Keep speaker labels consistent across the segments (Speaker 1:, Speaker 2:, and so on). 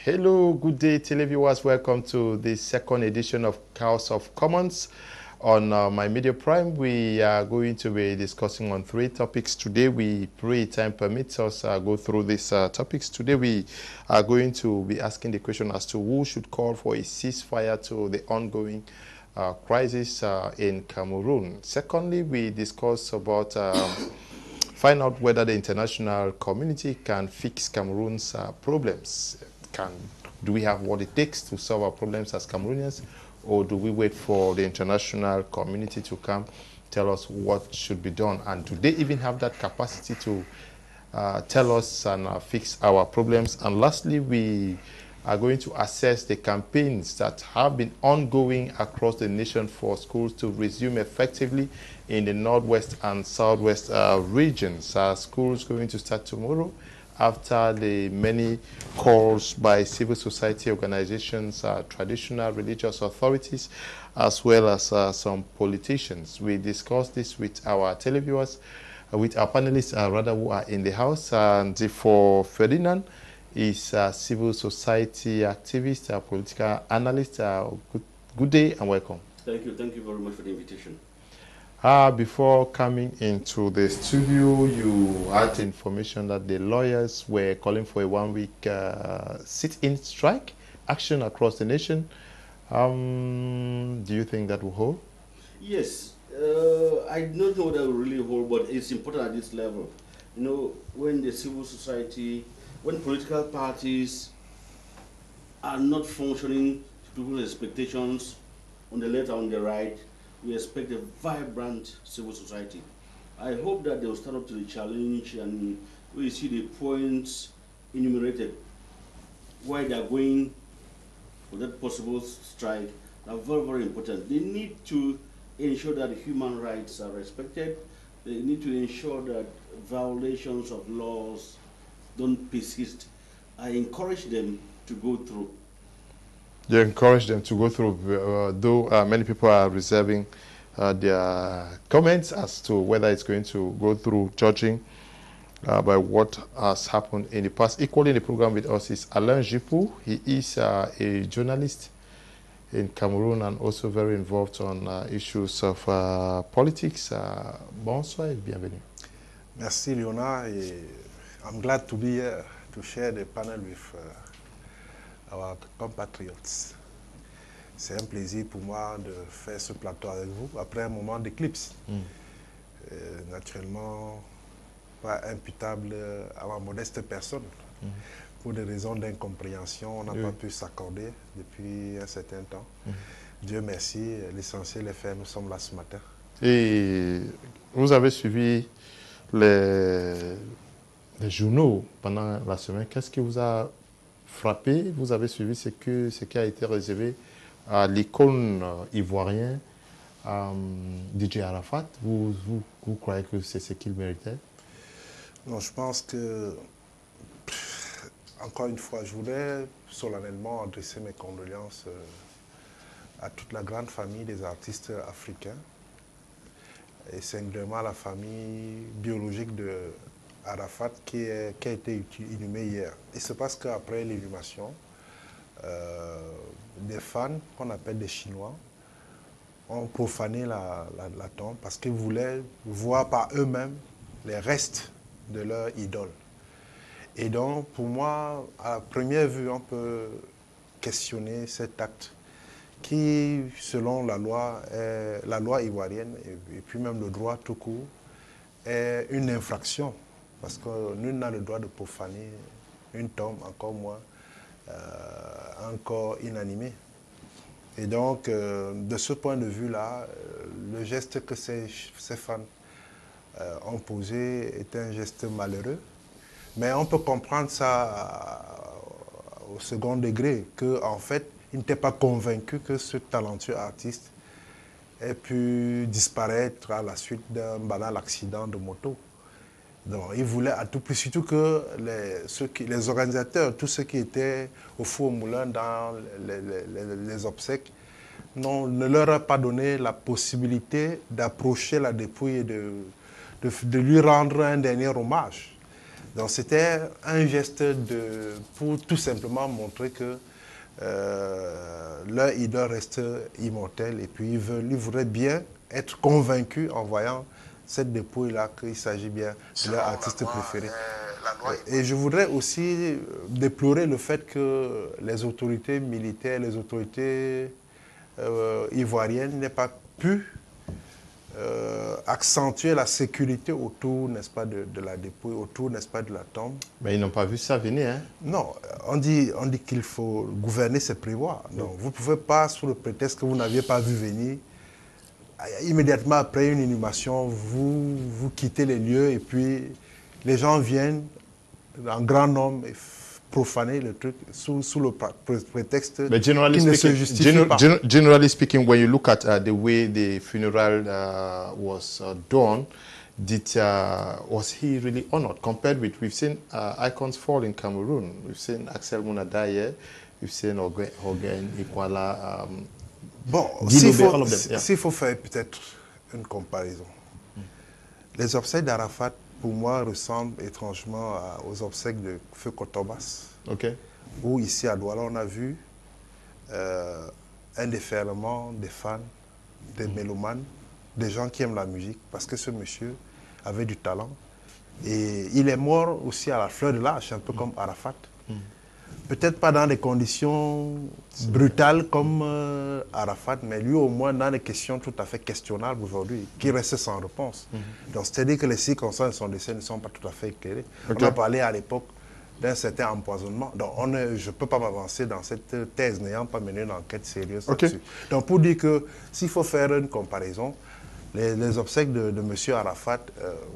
Speaker 1: Hello, good day, televiewers. Welcome to the second edition of House of Commons. On my Media Prime, we are going to be discussing on 3 topics. Today, we pray time permits us go through these topics. Today, we are going to be asking the question as to who should call for a ceasefire to the ongoing crisis in Cameroon. Secondly, we discuss about find out whether the international community can fix Cameroon's problems. Do we have what it takes to solve our problems as Cameroonians, or do we wait for the international community to come tell us what should be done? And do they even have that capacity to tell us and fix our problems? And lastly, we are going to assess the campaigns that have been ongoing across the nation for schools to resume effectively in the northwest and southwest regions. Schools going to start tomorrow after the many calls by civil society organizations, traditional religious authorities, as well as some politicians. We discussed this with our televiewers, with our panelists, who are in the house. And for Ferdinand, is a civil society activist, a political analyst. Good day and welcome.
Speaker 2: Thank you very much for the invitation.
Speaker 1: Before coming into the studio, you had information that the lawyers were calling for a 1-week sit-in strike action across the nation. Do you think that will hold?
Speaker 2: Yes, I don't know that will really hold, but it's important at this level. You know, when the civil society, when political parties are not functioning to people's expectations on the left and on the right, we expect a vibrant civil society. I hope that they will stand up to the challenge and we see the points enumerated, why they are going for that possible strike, are very, very important. They need to ensure that human rights are respected. They need to ensure that violations of laws don't persist. I encourage them to go through.
Speaker 1: You encourage them to go through, though many people are reserving their comments as to whether it's going to go through, judging by what has happened in the past. Equally in the program with us is Alain Jipou. He is a journalist in Cameroon and also very involved on issues of politics. Bonsoir et bienvenue.
Speaker 3: Merci, Léonard. I'm glad to be here to share the panel with our compatriots. C'est un plaisir pour moi de faire ce plateau avec vous après un moment d'éclipse. Naturellement, pas imputable à ma modeste personne. Pour des raisons d'incompréhension, on n'a pas pu s'accorder depuis un certain temps. Dieu merci, l'essentiel est fait, nous sommes là ce matin.
Speaker 1: Et vous avez suivi les journaux pendant la semaine. Qu'est-ce qui vous a frappé? Vous avez suivi ce qui a été réservé à l'icône ivoirien DJ Arafat. Vous croyez que c'est ce qu'il méritait?
Speaker 3: Non, je pense que, encore une fois, je voudrais solennellement adresser mes condoléances à toute la grande famille des artistes africains et singulièrement à la famille biologique de Arafat qui a été inhumé hier. Il se passe qu'après l'inhumation, des fans, qu'on appelle des Chinois, ont profané la tombe parce qu'ils voulaient voir par eux-mêmes les restes de leur idole. Et donc, pour moi, à première vue, on peut questionner cet acte qui, selon la loi ivoirienne et puis même le droit tout court, est une infraction. Parce que nul n'a le droit de profaner une tombe, encore moins un corps inanimé. Et donc, de ce point de vue-là, le geste que ces fans ont posé est un geste malheureux. Mais on peut comprendre ça au second degré, qu'en fait, ils n'étaient pas convaincus que ce talentueux artiste ait pu disparaître à la suite d'un banal accident de moto. Donc, ils voulaient à tout prix, surtout que les organisateurs, tous ceux qui étaient au four au moulin dans les obsèques, ne leur a pas donné la possibilité d'approcher la dépouille et de lui rendre un dernier hommage. Donc c'était un geste pour tout simplement montrer que leur idole reste immortelle et puis ils voudraient bien être convaincus en voyant cette dépouille-là qu'il s'agit bien de leur artiste préféré. Et je voudrais aussi déplorer le fait que les autorités militaires, les autorités ivoiriennes n'aient pas pu accentuer la sécurité autour, n'est-ce pas, de la dépouille, autour, n'est-ce pas, de la tombe.
Speaker 1: Mais ils n'ont pas vu ça venir, hein?
Speaker 3: Non, on dit qu'il faut gouverner, c'est prévoir. Donc, vous ne pouvez pas, sous le prétexte que vous n'aviez pas vu venir, immédiatement après une inhumation, vous quittez les lieux et puis les gens viennent en grand nombre et profaner le truc sous le prétexte qui ne se justifie pas.
Speaker 1: Generally speaking, when you look at the way the funeral was done, was he really honored? Compared with, we've seen icons fall in Cameroon. We've seen Axel Munadaye, we've seen Hogan Ikwala.
Speaker 3: Bon,
Speaker 1: Guido,
Speaker 3: s'il faut faire peut-être une comparaison, les obsèques d'Arafat, pour moi, ressemblent étrangement aux obsèques de Feu Kotobas.
Speaker 1: Okay.
Speaker 3: Où ici à Douala, on a vu un déferlement des fans, des mélomanes, des gens qui aiment la musique, parce que ce monsieur avait du talent. Et il est mort aussi à la fleur de l'âge, un peu comme Arafat. Peut-être pas dans des conditions brutales comme Arafat, mais lui au moins dans des questions tout à fait questionnables aujourd'hui, qui restent sans réponse. Donc c'est-à-dire que les circonstances de son décès ne sont pas tout à fait éclairées. Okay. On a parlé à l'époque d'un certain empoisonnement. Donc je ne peux pas m'avancer dans cette thèse n'ayant pas mené une enquête sérieuse là-dessus. Donc pour dire que s'il faut faire une comparaison, les obsèques de M. Arafat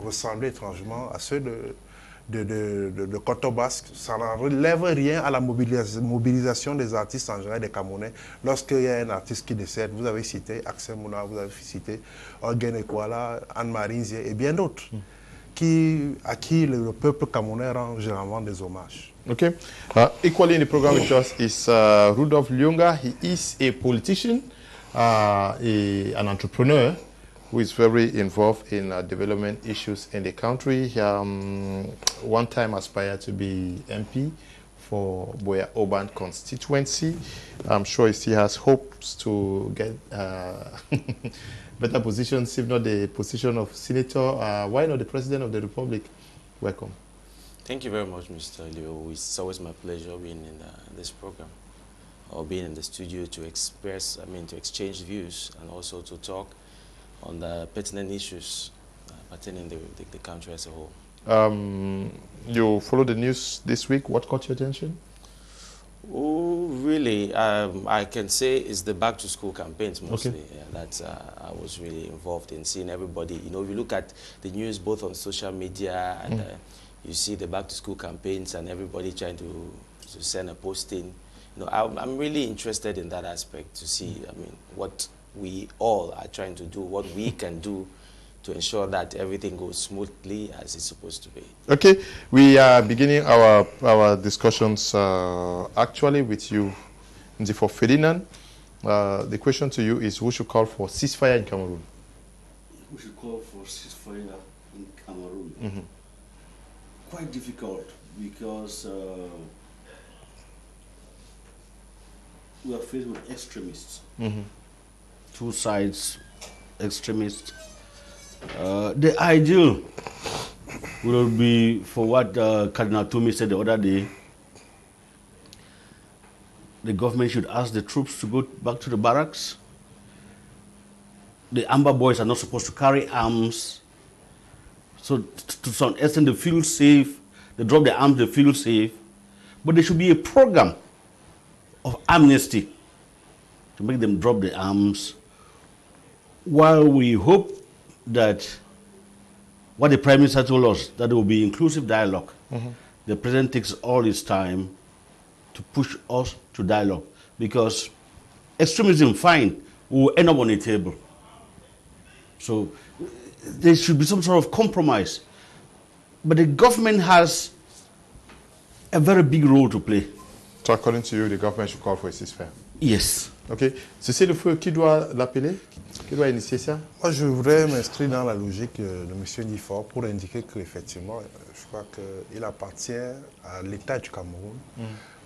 Speaker 3: ressemblaient étrangement à ceux de Kotobas. Ça n'enlève rien à la mobilisation des artistes en général, des Camerounais. Lorsqu'il y a un artiste qui décède, vous avez cité Axel Mouna, vous avez cité Orgen Ekwala, Anne-Marie Nzié et bien d'autres, à qui le peuple camerounais rend généralement des hommages.
Speaker 1: Okay. Equally in the program with us is Rudolph Lyonga. He is a politician, an entrepreneur, who is very involved in development issues in the country. One time aspired to be MP for Boya Urban constituency. I'm sure he still has hopes to get better positions, if not the position of senator. Why not the president of the republic? Welcome.
Speaker 4: Thank you very much, Mr. Leo. It's always my pleasure being in this program, or being in the studio to to exchange views and also to talk on the pertinent issues pertaining the country as a whole.
Speaker 1: You followed the news this week. What caught your attention?
Speaker 4: Oh, really? I can say it's the back-to-school campaigns mostly.
Speaker 1: Okay.
Speaker 4: That I was really involved in seeing everybody. You know, if you look at the news both on social media and you see the back-to-school campaigns and everybody trying to send a posting. You know, I'm really interested in that aspect to see, what we all are trying to do, what we can do to ensure that everything goes smoothly as it's supposed to be. Okay,
Speaker 1: we are beginning our discussions actually with you, Nzifo Ferdinand. The question to you is, who should call for ceasefire in Cameroon?
Speaker 2: Who should call for ceasefire in Cameroon? Quite difficult, because we are faced with extremists. Two sides, extremists. The ideal will be for what Cardinal Tomi said the other day. The government should ask the troops to go back to the barracks. The Amber Boys are not supposed to carry arms. So to some extent they feel safe. They drop their arms, they feel safe. But there should be a program of amnesty to make them drop the arms, while we hope that what the Prime Minister told us, that there will be inclusive dialogue. The President takes all his time to push us to dialogue, because extremism, fine, will end up on a table. So there should be some sort of compromise. But the government has a very big role to play.
Speaker 1: So according to you, the government should call for a ceasefire?
Speaker 2: Yes.
Speaker 1: Ok. Cessez le feu, qui doit l'appeler? qui doit initier ça?
Speaker 3: Moi, je voudrais m'inscrire dans la logique de M. Nifort pour indiquer qu'effectivement, je crois qu'il appartient à l'État du Cameroun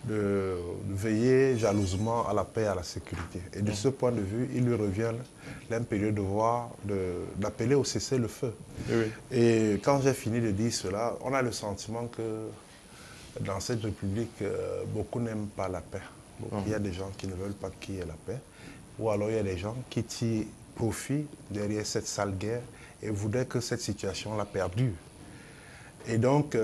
Speaker 3: de veiller jalousement à la paix et à la sécurité. Et de ce point de vue, il lui revient l'impérieux devoir d'appeler au cessez-le-feu.
Speaker 1: Oui.
Speaker 3: Et quand j'ai fini de dire cela, on a le sentiment que dans cette République, beaucoup n'aiment pas la paix. Il y a des gens qui ne veulent pas qu'il y ait la paix. Ou alors il y a des gens qui tirent profit derrière cette sale guerre et voudraient que cette situation la perdure. Et donc,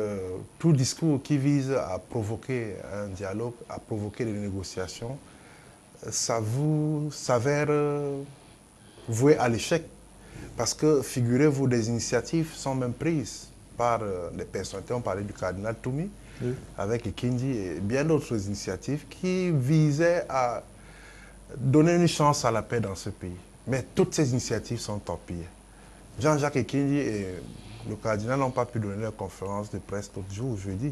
Speaker 3: tout discours qui vise à provoquer un dialogue, à provoquer des négociations, ça vous s'avère voué à l'échec. Parce que, figurez-vous, des initiatives sont même prises par des personnalités. On parlait du cardinal Toumi, avec Kindi et bien d'autres initiatives qui visaient à donner une chance à la paix dans ce pays. Mais toutes ces initiatives sont torpillées. Jean-Jacques Ekindi et le cardinal n'ont pas pu donner leur conférence de presse l'autre jour, jeudi,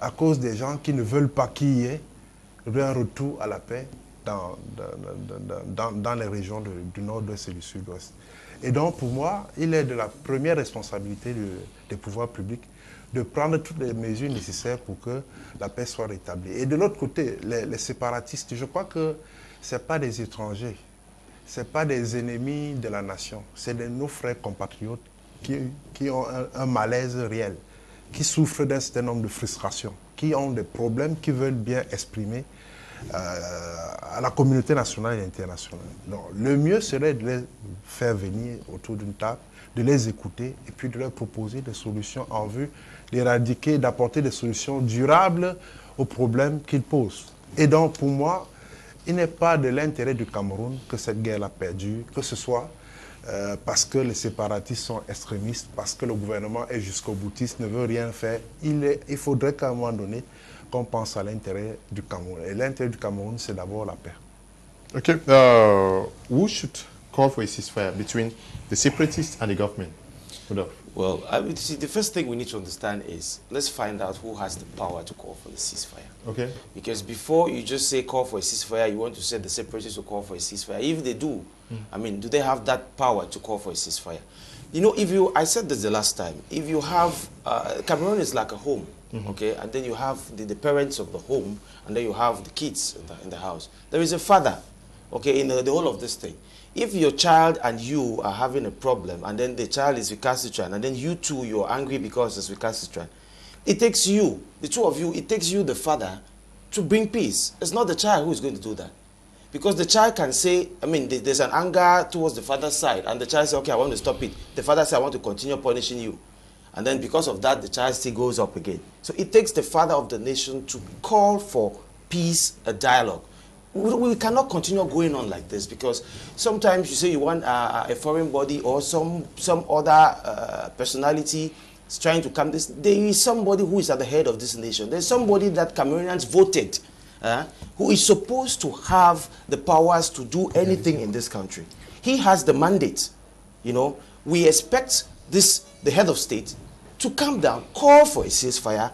Speaker 3: à cause des gens qui ne veulent pas qu'il y ait un retour à la paix dans les régions du nord-ouest et du sud-ouest. Et donc, pour moi, il est de la première responsabilité des pouvoirs publics de prendre toutes les mesures nécessaires pour que la paix soit rétablie. Et de l'autre côté, les séparatistes, je crois que ce n'est pas des étrangers, ce n'est pas des ennemis de la nation, c'est nos frères compatriotes qui ont un malaise réel, qui souffrent d'un certain nombre de frustrations, qui ont des problèmes, qui veulent bien exprimer à la communauté nationale et internationale. Donc, le mieux serait de les faire venir autour d'une table, de les écouter et puis de leur proposer des solutions en vue d'éradiquer, d'apporter des solutions durables aux problèmes qu'ils posent. Et donc, pour moi, il n'est pas de l'intérêt du Cameroun que cette guerre a perdu, que ce soit parce que les séparatistes sont extrémistes, parce que le gouvernement est jusqu'au boutiste, ne veut rien faire. Il faudrait qu'à un moment donné, qu'on pense à l'intérêt du Cameroun. Et l'intérêt du Cameroun, c'est d'abord la paix.
Speaker 1: Okay, who should call for a ceasefire between the separatists and the government?
Speaker 4: Well, I would see the first thing we need to understand is let's find out who has the power to call for the ceasefire.
Speaker 1: Okay.
Speaker 4: Because before you just say call for a ceasefire, you want to say the separatists will call for a ceasefire. If they do, I mean, do they have that power to call for a ceasefire? You know, I said this the last time, if you have, Cameroon is like a home, okay, and then you have the parents of the home, and then you have the kids in the house. There is a father, okay, in the whole of this thing. If your child and you are having a problem, and then the child is recalcitrant, and then you too, you're angry because it's recalcitrant, it takes you, the two of you, it takes you, the father, to bring peace. It's not the child who is going to do that. Because the child can say, I mean, there's an anger towards the father's side, and the child says, okay, I want to stop it. The father says, I want to continue punishing you. And then because of that, the child still goes up again. So it takes the father of the nation to call for peace, a dialogue. We cannot continue going on like this, because sometimes you say you want a foreign body or some other personality is trying to come. There is somebody who is at the head of this nation. There's somebody that Cameroonians voted who is supposed to have the powers to do anything in this country. He has the mandate. You know, we expect the head of state to come down, call for a ceasefire,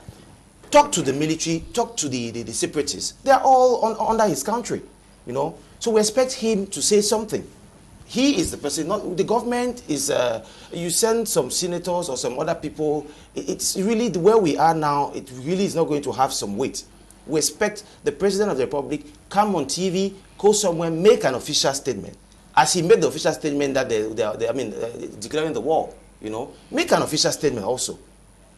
Speaker 4: talk to the military, talk to the separatists. They are all under his country, you know. So we expect him to say something. He is the person, not the government is, you send some senators or some other people, it's really where we are now, it really is not going to have some weight. We expect the President of the Republic come on TV, go somewhere, make an official statement. As he made the official statement that declaring the war, you know, make an official statement also,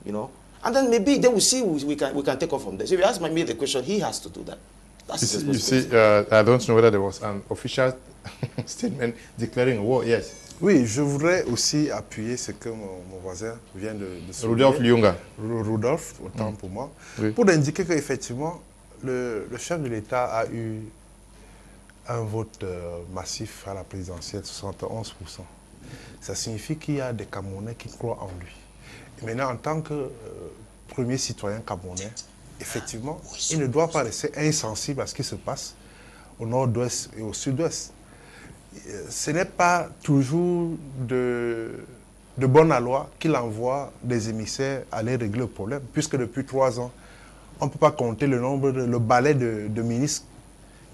Speaker 4: you know. And then maybe they will see we can take off from there. So if you ask me the question, he has to do that. That's
Speaker 1: you see, I don't know whether there was an official statement declaring a war, yes.
Speaker 3: Oui, je voudrais aussi appuyer ce que mon voisin vient de souligner.
Speaker 1: Rudolf Lyunga.
Speaker 3: Rudolf, autant pour moi.
Speaker 1: Oui.
Speaker 3: Pour indiquer qu'effectivement, le chef de l'État a eu un vote massif à la présidentielle, 71%. Ça signifie qu'il y a des Camerounais qui croient en lui. Et maintenant, en tant que premier citoyen camerounais, effectivement, il ne doit pas rester insensible à ce qui se passe au nord-ouest et au sud-ouest. Ce n'est pas toujours de bonne loi qu'il envoie des émissaires aller régler le problème, puisque depuis 3 ans, on ne peut pas compter le balai de ministres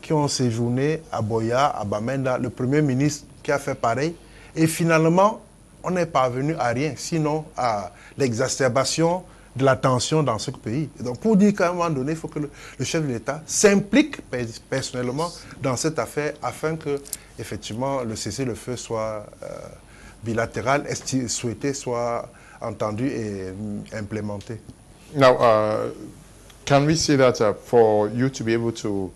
Speaker 3: qui ont séjourné à Boya, à Bamenda. Le premier ministre qui a fait pareil. Et finalement, on n'est parvenu à rien, sinon à l'exacerbation de la tension dans ce pays. Et donc, pour dire qu'à un moment donné, il faut que le chef de l'État s'implique personnellement dans cette affaire afin que, effectivement, le cessez-le-feu soit bilatéral, souhaité, soit entendu et implémenté.
Speaker 1: Now, can we say that for you to be able to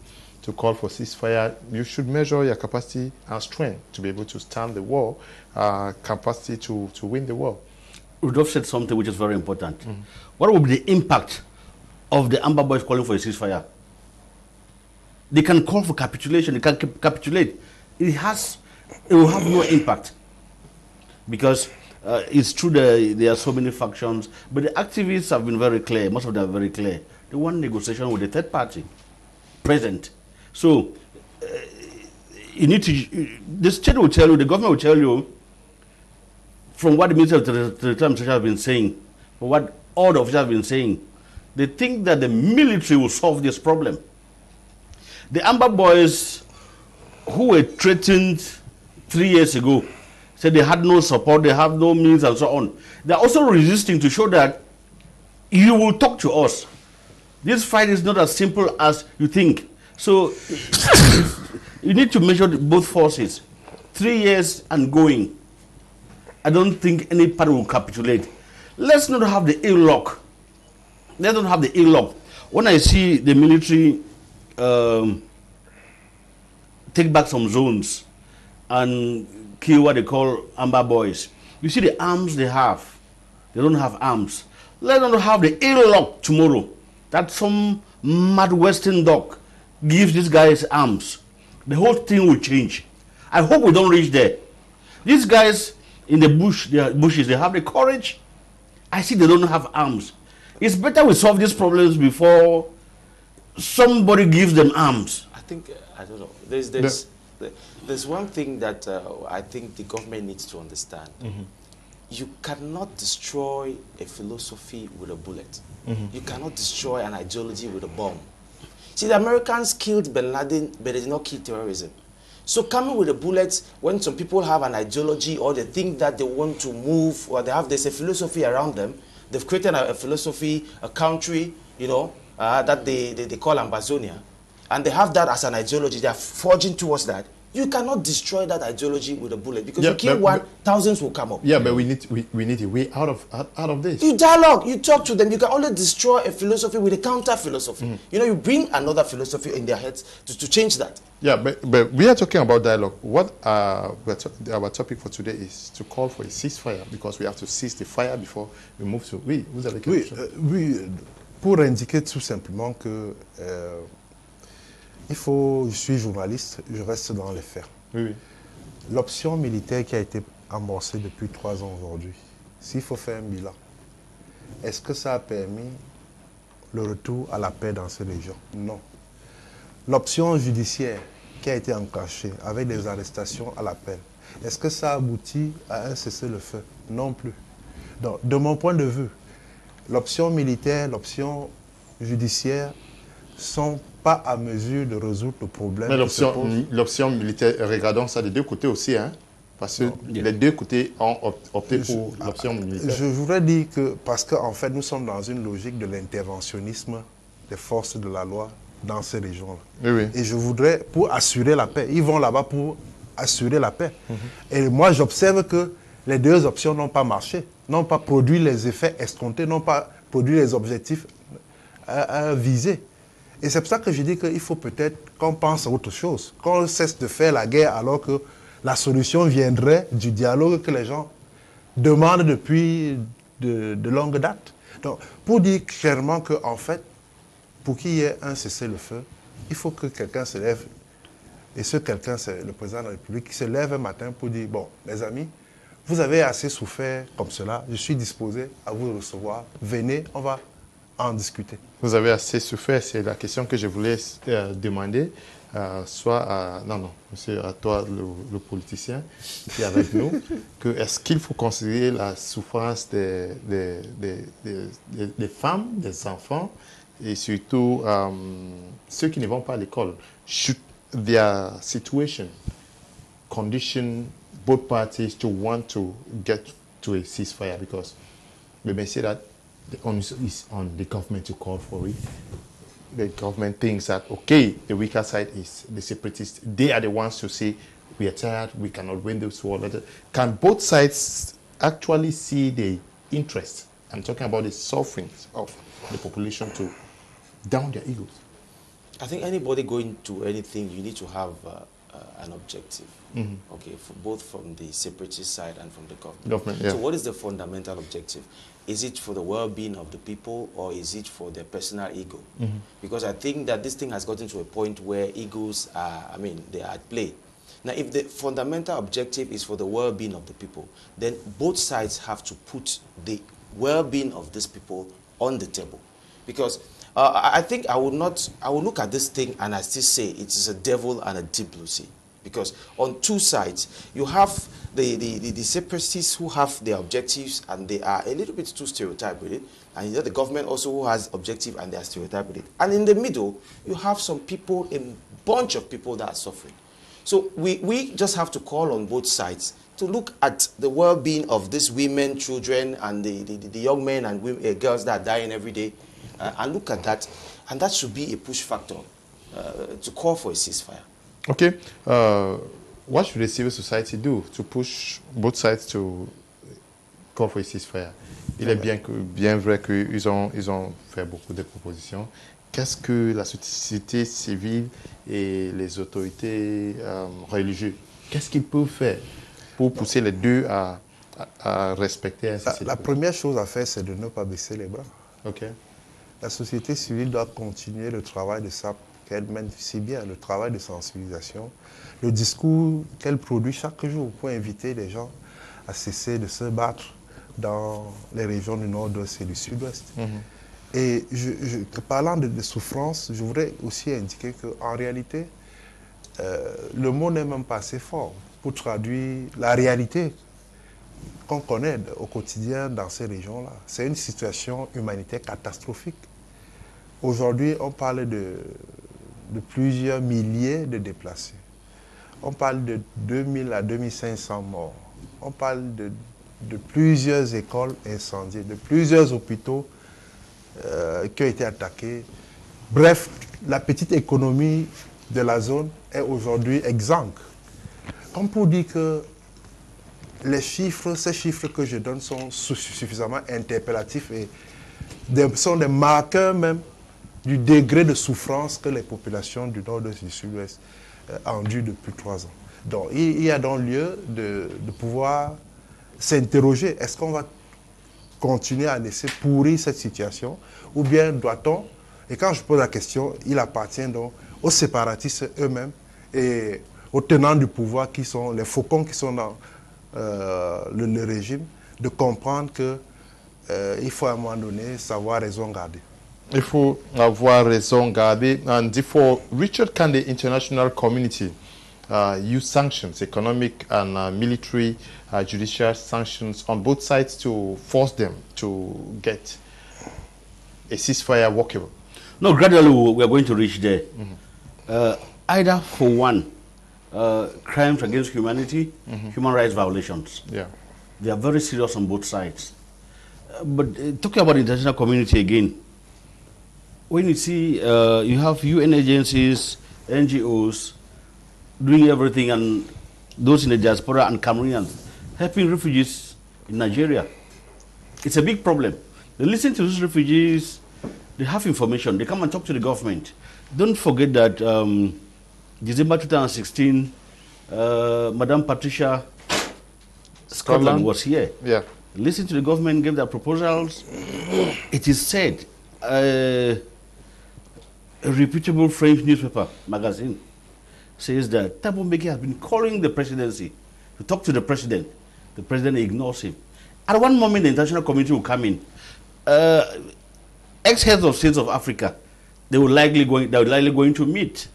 Speaker 1: call for ceasefire, you should measure your capacity and strength to be able to stand the war, capacity to win the war?
Speaker 2: Rudolph said something which is very important. What will be the impact of the Amber Boys calling for a ceasefire? They can call for capitulation, they can capitulate. It will have no impact. Because it's true that there are so many factions, but the activists have been very clear, most of them are very clear. They want negotiation with the third party present. So, the state will tell you, the government will tell you, from what the Minister of the Territorial have been saying, from what all the officials have been saying, they think that the military will solve this problem. The Amber Boys, who were threatened 3 years ago, said they had no support, they have no means, and so on. They're also resisting to show that you will talk to us. This fight is not as simple as you think. So you need to measure both forces. 3 years and going. I don't think any party will capitulate. Let's not have the ill luck. Let's not have the ill luck. When I see the military take back some zones and kill what they call Amber Boys, you see the arms they have. They don't have arms. Let's not have the ill luck tomorrow that some mad Western dog gives these guys arms. The whole thing will change. I hope we don't reach there. These guys in the bushes, they have the courage. I see they don't have arms. It's better we solve these problems before somebody gives them arms.
Speaker 4: I think, I don't know, there's one thing that I think the government needs to understand. You cannot destroy a philosophy with a bullet. You cannot destroy an ideology with a bomb. See, the Americans killed Bin Laden, but they did not kill terrorism. So coming with a bullet, when some people have an ideology or they think that they want to move, or there's a philosophy around them, they've created a philosophy, a country, that they call Amazonia, and they have that as an ideology, they are forging towards that. You cannot destroy that ideology with a bullet, because you kill one, thousands will come up.
Speaker 1: Yeah, but we need a way out of this.
Speaker 4: You dialogue, you talk to them. You can only destroy a philosophy with a counter philosophy. You bring another philosophy in their heads to change that.
Speaker 1: Yeah, but we are talking about dialogue. What our topic for today is to call for a ceasefire, because we have to cease the fire before we move to. Oui, vous avez quelque chose?
Speaker 3: Oui, pour indiquer tout simplement que je suis journaliste, je reste dans les faits.
Speaker 1: Oui.
Speaker 3: L'option militaire qui a été amorcée depuis 3 ans aujourd'hui, s'il faut faire un bilan, est-ce que ça a permis le retour à la paix dans ces régions? Non. L'option judiciaire qui a été enclenchée avec des arrestations à l'appel, est-ce que ça aboutit à un cessez-le-feu? Non plus. Donc, de mon point de vue, l'option militaire, l'option judiciaire sont pas à mesure de résoudre le problème.
Speaker 1: Mais l'option militaire, regardons ça des deux côtés aussi, hein, parce que les deux côtés ont opté pour l'option militaire.
Speaker 3: Je voudrais dire que, parce qu'en fait, nous sommes dans une logique de l'interventionnisme des forces de la loi dans ces régions-là.
Speaker 1: Oui.
Speaker 3: Et je voudrais, pour assurer la paix, ils vont là-bas pour assurer la paix. Et moi, j'observe que les deux options n'ont pas marché, n'ont pas produit les effets escomptés, n'ont pas produit les objectifs à viser. Et c'est pour ça que je dis qu'il faut peut-être qu'on pense à autre chose, qu'on cesse de faire la guerre alors que la solution viendrait du dialogue que les gens demandent depuis de longue date. Donc, pour dire clairement qu'en fait, pour qu'il y ait un cessez-le-feu, il faut que quelqu'un se lève, et ce quelqu'un, c'est le président de la République, qui se lève un matin pour dire, bon, les amis, vous avez assez souffert comme cela, je suis disposé à vous recevoir, venez, on va en discuter.
Speaker 1: Vous avez assez souffert, c'est la question que je voulais demander, soit à, non, monsieur, à toi, le politicien qui est avec nous, que est-ce qu'il faut considérer la souffrance des femmes, des enfants, et surtout ceux qui ne vont pas à l'école? Should their situation condition both parties to want to get to a ceasefire? Because we may say that the onus is on the government to call for it. The government thinks that, okay, the weaker side is the separatists. They are the ones to say, we are tired, we cannot win this war. Can both sides actually see the interest? I'm talking about the sufferings of the population to down their egos.
Speaker 4: I think anybody going to anything, you need to have an objective, okay, for both from the separatist side and from the government.
Speaker 1: Yeah.
Speaker 4: So what is the fundamental objective? Is it for the well-being of the people, or is it for their personal ego? Because I think that this thing has gotten to a point where egos are, they are at play. Now, if the fundamental objective is for the well-being of the people, then both sides have to put the well-being of these people on the table. Because I think I will look at this thing and I still say it is a devil and a deep blue sea. Because on two sides, you have the separatists who have their objectives and they are a little bit too stereotyped with it. And you know, the government also who has objective and they are stereotyped with it. And in the middle, you have some people, a bunch of people that are suffering. So we just have to call on both sides to look at the well-being of these women, children, and the young men and women, girls that are dying every day, and look at that. And that should be a push factor to call for a ceasefire.
Speaker 1: Okay. What should the civil society do to push both sides to call for a ceasefire? Il est bien vrai qu'ils ont fait beaucoup de propositions. Qu'est-ce que la société civile et les autorités religieuses, qu'est-ce qu'ils peuvent faire pour pousser les deux à respecter un cessez-le-feu?
Speaker 3: La première chose à faire, c'est de ne pas baisser les bras.
Speaker 1: Okay.
Speaker 3: La société civile doit continuer le travail de ça qu'elle mène si bien, le travail de sensibilisation, le discours qu'elle produit chaque jour pour inviter les gens à cesser de se battre dans les régions du nord-ouest et du sud-ouest. Et parlant de souffrance, je voudrais aussi indiquer qu'en réalité, le mot n'est même pas assez fort pour traduire la réalité qu'on connaît au quotidien dans ces régions-là. C'est une situation humanitaire catastrophique. Aujourd'hui, on parle de plusieurs milliers de déplacés. On parle de 2000 à 2500 morts. On parle de plusieurs écoles incendiées, de plusieurs hôpitaux qui ont été attaqués. Bref, la petite économie de la zone est aujourd'hui exsangue. Comme pour dire que ces chiffres que je donne sont suffisamment interpellatifs et sont des marqueurs même du degré de souffrance que les populations du nord-ouest et du sud-ouest endurent depuis 3 ans. Donc, il y a donc lieu de pouvoir s'interroger. Est-ce qu'on va continuer à laisser pourrir cette situation ou bien doit-on, et quand je pose la question, il appartient donc aux séparatistes eux-mêmes et aux tenants du pouvoir qui sont les faucons qui sont dans le régime, de comprendre qu'il faut à un moment donné savoir raison garder.
Speaker 1: Il faut avoir raison garder. And therefore, Richard, can the international community use sanctions, economic and military, judicial sanctions on both sides to force them to get a ceasefire workable?
Speaker 2: No, gradually we are going to reach there. Either for one, crimes against humanity, human rights violations.
Speaker 1: Yeah.
Speaker 2: They are very serious on both sides. But talking about the international community again, when you see you have UN agencies, NGOs, doing everything, and those in the diaspora and Cameroonians helping refugees in Nigeria, it's a big problem. They listen to those refugees, they have information, they come and talk to the government. Don't forget that December 2016, Madame Patricia Scotland was here.
Speaker 1: Yeah.
Speaker 2: Listen to the government, gave their proposals. It is said, a reputable French newspaper magazine says that Thabo Mbeki has been calling the presidency to talk to the president. The president ignores him. At one moment, the international community will come in. Ex-heads of states of Africa, they will likely going to meet.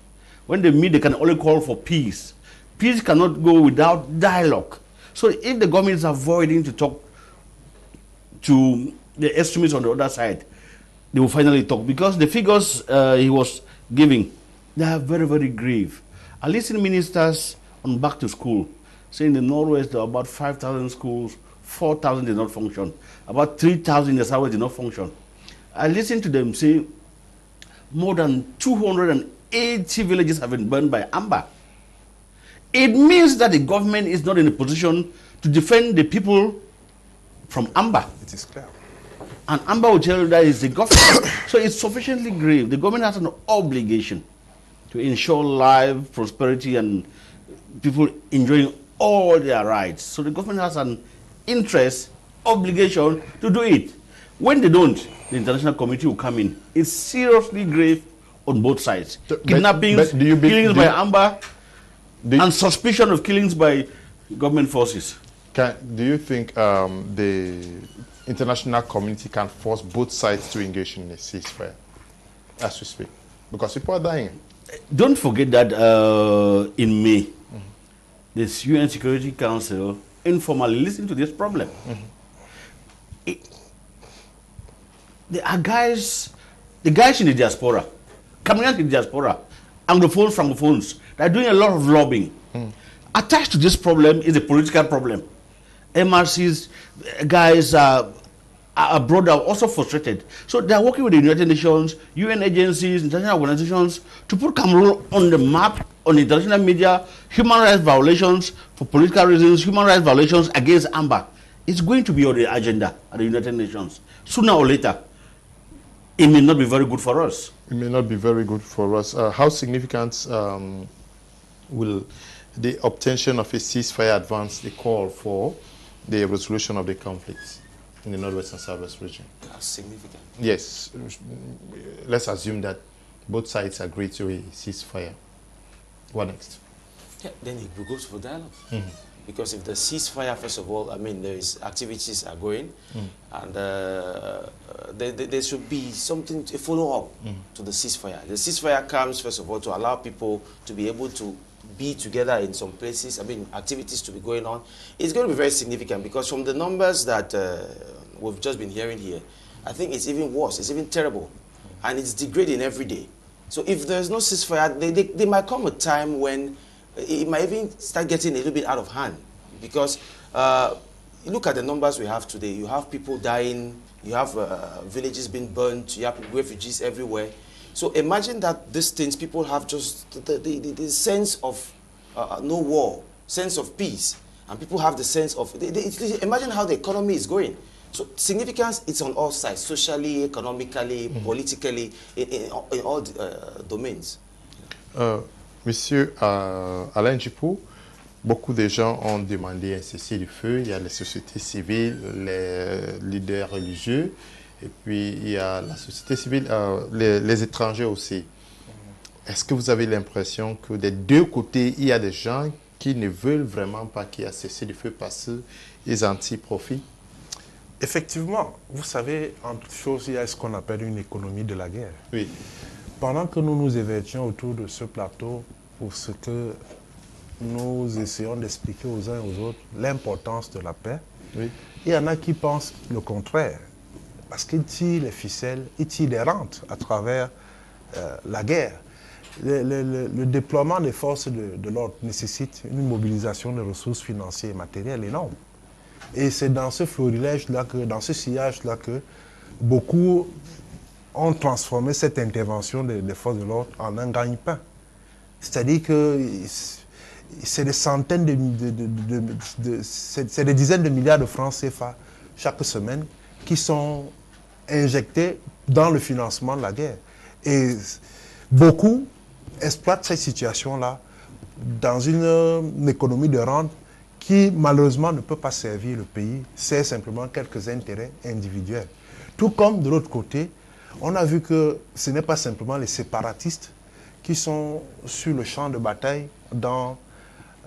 Speaker 2: When they meet, they can only call for peace. Peace cannot go without dialogue. So if the government is avoiding to talk to the extremists on the other side, they will finally talk, because the figures he was giving, they are very, very grave. I listen to ministers on back to school saying in the Northwest there are about 5,000 schools, 4,000 did not function. About 3,000 in the Southwest did not function. I listened to them say more than 280 villages have been burned by amber. It means that the government is not in a position to defend the people from amber.
Speaker 3: It is clear.
Speaker 2: And amber will tell you that it's the government. So it's sufficiently grave. The government has an obligation to ensure life, prosperity, and people enjoying all their rights. So the government has an interest, obligation to do it. When they don't, the international community will come in. It's seriously grave on both sides. Kidnappings, killings by amber, and suspicion of killings by government forces.
Speaker 1: Do you think the international community can force both sides to engage in a ceasefire as we speak? Because people are dying.
Speaker 2: Don't forget that in May, this UN Security Council informally listened to this problem. There are the guys in the diaspora, coming out in the diaspora, Anglophones, Francophones, they're doing a lot of lobbying. Attached to this problem is a political problem. MRC's guys abroad are also frustrated. So they're working with the United Nations, UN agencies, international organizations to put Cameroon on the map, on international media, human rights violations for political reasons, human rights violations against amber. It's going to be on the agenda at the United Nations. Sooner or later, it may not be very good for us.
Speaker 1: It may not be very good for us. How significant will the obtention of a ceasefire advance the call for the resolution of the conflicts in the Northwest and Southwest region?
Speaker 4: That's significant.
Speaker 1: Yes. Let's assume that both sides agree to a ceasefire. What next?
Speaker 4: Yeah, then it goes for dialogue. Because if the ceasefire, first of all, I mean, there is activities are going, and there should be something, a follow-up to the ceasefire. The ceasefire comes, first of all, to allow people to be able to be together in some places, I mean, activities to be going on. It's going to be very significant because from the numbers that we've just been hearing here, I think it's even worse, it's even terrible, and it's degrading every day. So if there's no ceasefire, there might come a time when it might even start getting a little bit out of hand because look at the numbers we have today. You have people dying, you have villages being burnt, you have refugees everywhere. So imagine that these things, people have just the sense of no war, sense of peace, and people have the sense of, imagine how the economy is going. So significance, it's on all sides, socially, economically, politically, in all domains.
Speaker 1: Monsieur Alain Djipou, beaucoup de gens ont demandé un cessez-le-feu. Il y a les sociétés civiles, les leaders religieux, et puis il y a la société civile, les étrangers aussi. Est-ce que vous avez l'impression que des deux côtés, il y a des gens qui ne veulent vraiment pas qu'il y ait un cessez-le-feu parce qu'ils en tirent profit?
Speaker 3: Effectivement, vous savez, en toute chose, il y a ce qu'on appelle une économie de la guerre.
Speaker 1: Oui.
Speaker 3: Pendant que nous nous évertions autour de ce plateau pour ce que nous essayons d'expliquer aux uns et aux autres l'importance de la paix, oui, il y en a qui pensent le contraire. Parce qu'ils tirent les ficelles, ils tirent des rentes à travers la guerre. Le déploiement des forces de l'ordre nécessite une mobilisation de ressources financières et matérielles énorme. Et c'est dans ce florilège-là, dans ce sillage-là que beaucoup ont transformé cette intervention des forces de l'ordre en un gagne-pain. C'est-à-dire que c'est des centaines c'est des dizaines de milliards de francs CFA chaque semaine qui sont injectés dans le financement de la guerre. Et beaucoup exploitent cette situation-là dans une économie de rente qui malheureusement ne peut pas servir le pays, c'est simplement quelques intérêts individuels. Tout comme de l'autre côté, on a vu que ce n'est pas simplement les séparatistes qui sont sur le champ de bataille dans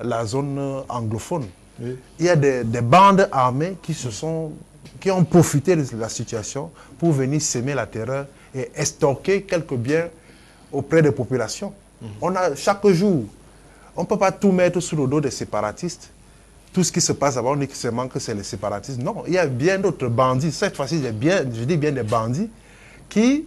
Speaker 3: la zone anglophone. Oui. Il y a des bandes armées qui ont profité de la situation pour venir s'aimer la terreur et stocker quelques biens auprès des populations. On a chaque jour, on ne peut pas tout mettre sous le dos des séparatistes. Tout ce qui se passe là-bas, on dit seulement que c'est les séparatistes. Non, il y a bien d'autres bandits. Cette fois-ci, je dis bien des bandits qui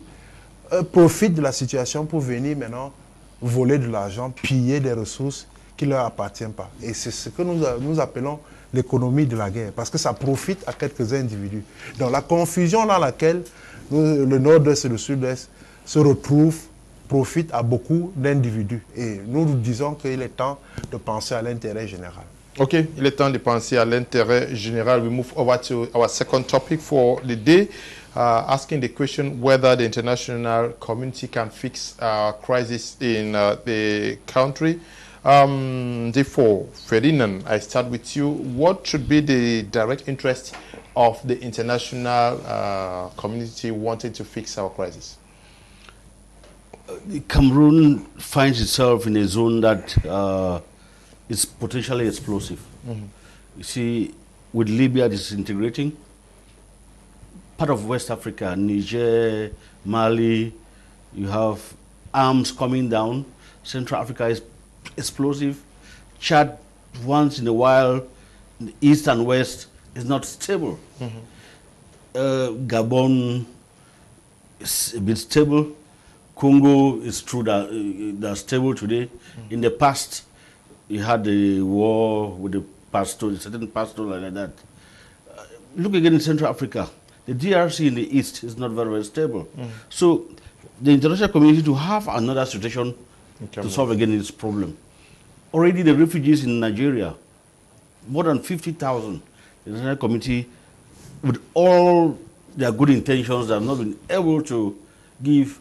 Speaker 3: profitent de la situation pour venir maintenant voler de l'argent, piller des ressources qui ne leur appartient pas. Et c'est ce que nous appelons l'économie de la guerre, parce que ça profite à quelques individus. Donc la confusion dans laquelle le nord-est et le sud-est se retrouvent profite à beaucoup d'individus. Et nous nous disons qu'il est temps de penser à l'intérêt général.
Speaker 1: Okay, il est temps de penser à l'intérêt général. We move over to our second topic for the day, asking the question whether the international community can fix crisis in the country. Therefore, Ferdinand, I start with you. What should be the direct interest of the international community wanting to fix our crisis?
Speaker 2: Cameroon finds itself in a zone that is potentially explosive. You see, with Libya disintegrating, part of West Africa, Niger, Mali, you have arms coming down. Central Africa is explosive. Chad, once in a while, the east and west is not stable. Gabon is a bit stable. Congo is true that they're stable today. In the past, you had the war with the pastor, certain pastor like that. Look again in Central Africa. The DRC in the east is not very, very stable. So the international community to have another situation to solve again this problem. Already the refugees in Nigeria, more than 50,000, the international community, with all their good intentions, have not been able to give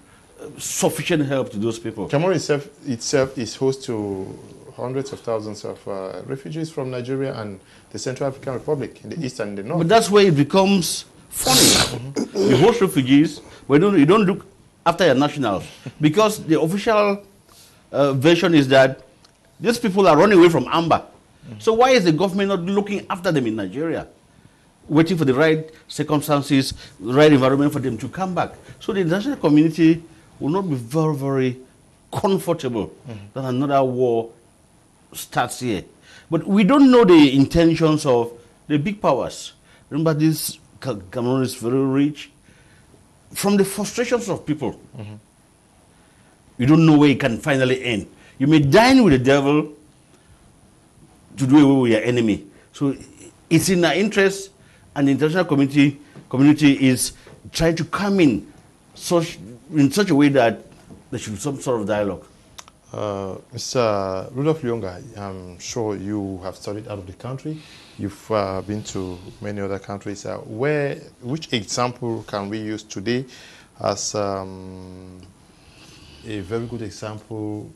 Speaker 2: sufficient help to those people.
Speaker 1: Cameroon itself is host to hundreds of thousands of refugees from Nigeria and the Central African Republic in the east and the north.
Speaker 2: But that's where it becomes funny. You host refugees, but you don't look after your nationals. Because the official version is that these people are running away from Amber. So why is the government not looking after them in Nigeria? Waiting for the right circumstances, the right environment for them to come back. So the international community will not be very, very comfortable that another war starts here. But we don't know the intentions of the big powers. Remember, this Cameroon is very rich. From the frustrations of people, you don't know where it can finally end. You may dine with the devil to do away with your enemy. So it's in our interest, and the international community is trying to come in such a way that there should be some sort of dialogue.
Speaker 1: Mr. Rudolph Lyonga, I'm sure you have studied out of the country. You've been to many other countries. Which example can we use today as a very good example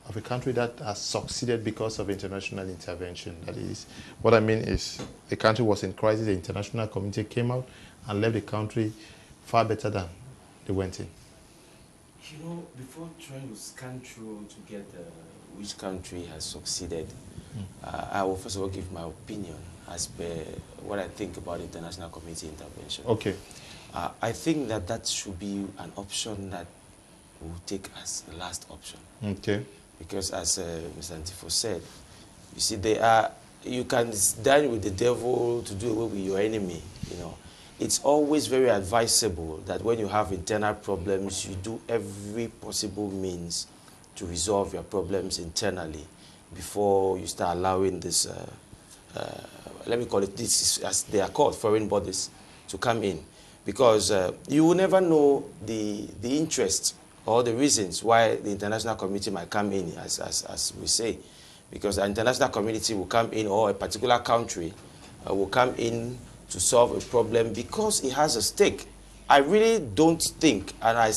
Speaker 1: of a country that has succeeded because of international intervention? That is, what I mean is, the country was in crisis, the international community came out and left the country far better than they went in.
Speaker 4: You know, before trying to scan through to get which country has succeeded, I will first of all give my opinion as per what I think about international community intervention.
Speaker 1: Okay.
Speaker 4: I think that should be an option that we'll take as the last option.
Speaker 1: Okay.
Speaker 4: Because as Mr. Antifo said, you see, you can dine with the devil to do away with your enemy, you know. It's always very advisable that when you have internal problems, you do every possible means to resolve your problems internally before you start allowing this, let me call it this, as they are called, foreign bodies, to come in. Because you will never know the interest or the reasons why the international community might come in, as we say. Because the international community will come in, or a particular country will come in to solve a problem because it has a stake. I really don't think, and I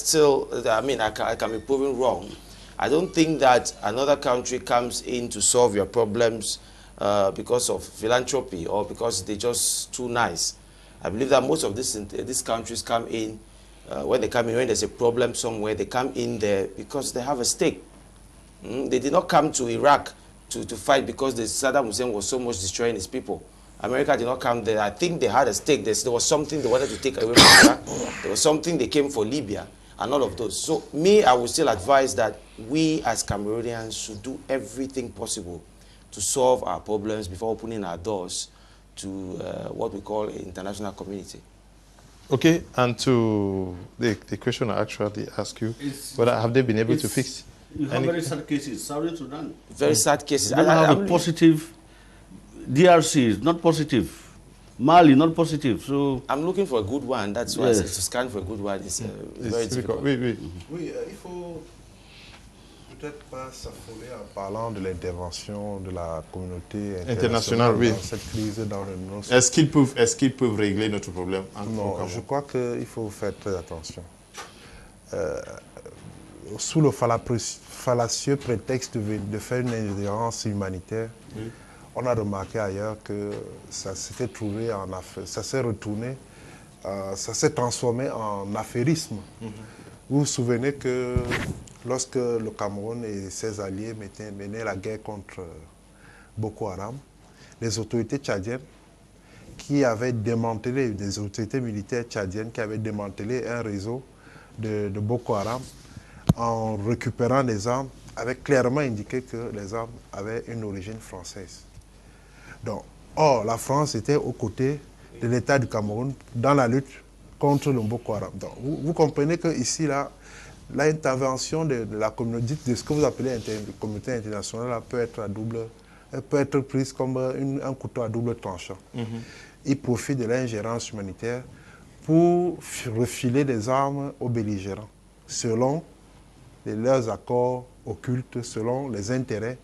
Speaker 4: can be proven wrong, I don't think that another country comes in to solve your problems because of philanthropy or because they're just too nice. I believe that most of these countries come in, when they come in, when there's a problem somewhere, they come in there because they have a stake. They did not come to Iraq to fight because the Saddam Hussein was so much destroying his people. America did not come there. I think they had a stake. There was something they wanted to take away from Iraq. There was something they came for Libya, and all of those. So I would still advise that we as Cameroonians should do everything possible to solve our problems before opening our doors to what we call an international community.
Speaker 1: Okay, and to the question I actually asked you, whether have they been able to fix?
Speaker 2: You have very sad cases. Southern Sudan.
Speaker 4: Very sad cases.
Speaker 2: They don't have a positive. DRC is not positive. Mali not positive. So
Speaker 4: I'm looking for a good one. That's why I said to scan for a good one is very difficult.
Speaker 1: Oui, oui.
Speaker 3: Oui, il faut peut-être pas s'affoler en parlant de l'intervention de la communauté internationale
Speaker 1: oui.
Speaker 3: dans cette crise dans le nord.
Speaker 1: Est-ce qu'ils peuvent régler notre problème au
Speaker 3: Non,
Speaker 1: Cameroun?
Speaker 3: je crois qu'il faut faire très attention. Sous le fallacieux prétexte de faire une ingérence humanitaire, on a remarqué ailleurs que ça s'était trouvé en affaire, ça s'est retourné, ça s'est transformé en affairisme. Vous vous souvenez que lorsque le Cameroun et ses alliés menaient la guerre contre Boko Haram, les autorités tchadiennes qui avaient démantelé, des autorités militaires tchadiennes qui avaient démantelé un réseau de Boko Haram en récupérant des armes, avaient clairement indiqué que les armes avaient une origine française. Donc, or, la France était aux côtés de l'État du Cameroun dans la lutte contre le Boko Haram. Donc, vous comprenez qu'ici, l'intervention de la communauté, de ce que vous appelez communauté internationale, peut être prise comme un couteau à double tranchant. Ils profitent de l'ingérence humanitaire pour refiler des armes aux belligérants, selon leurs accords occultes, selon les intérêts,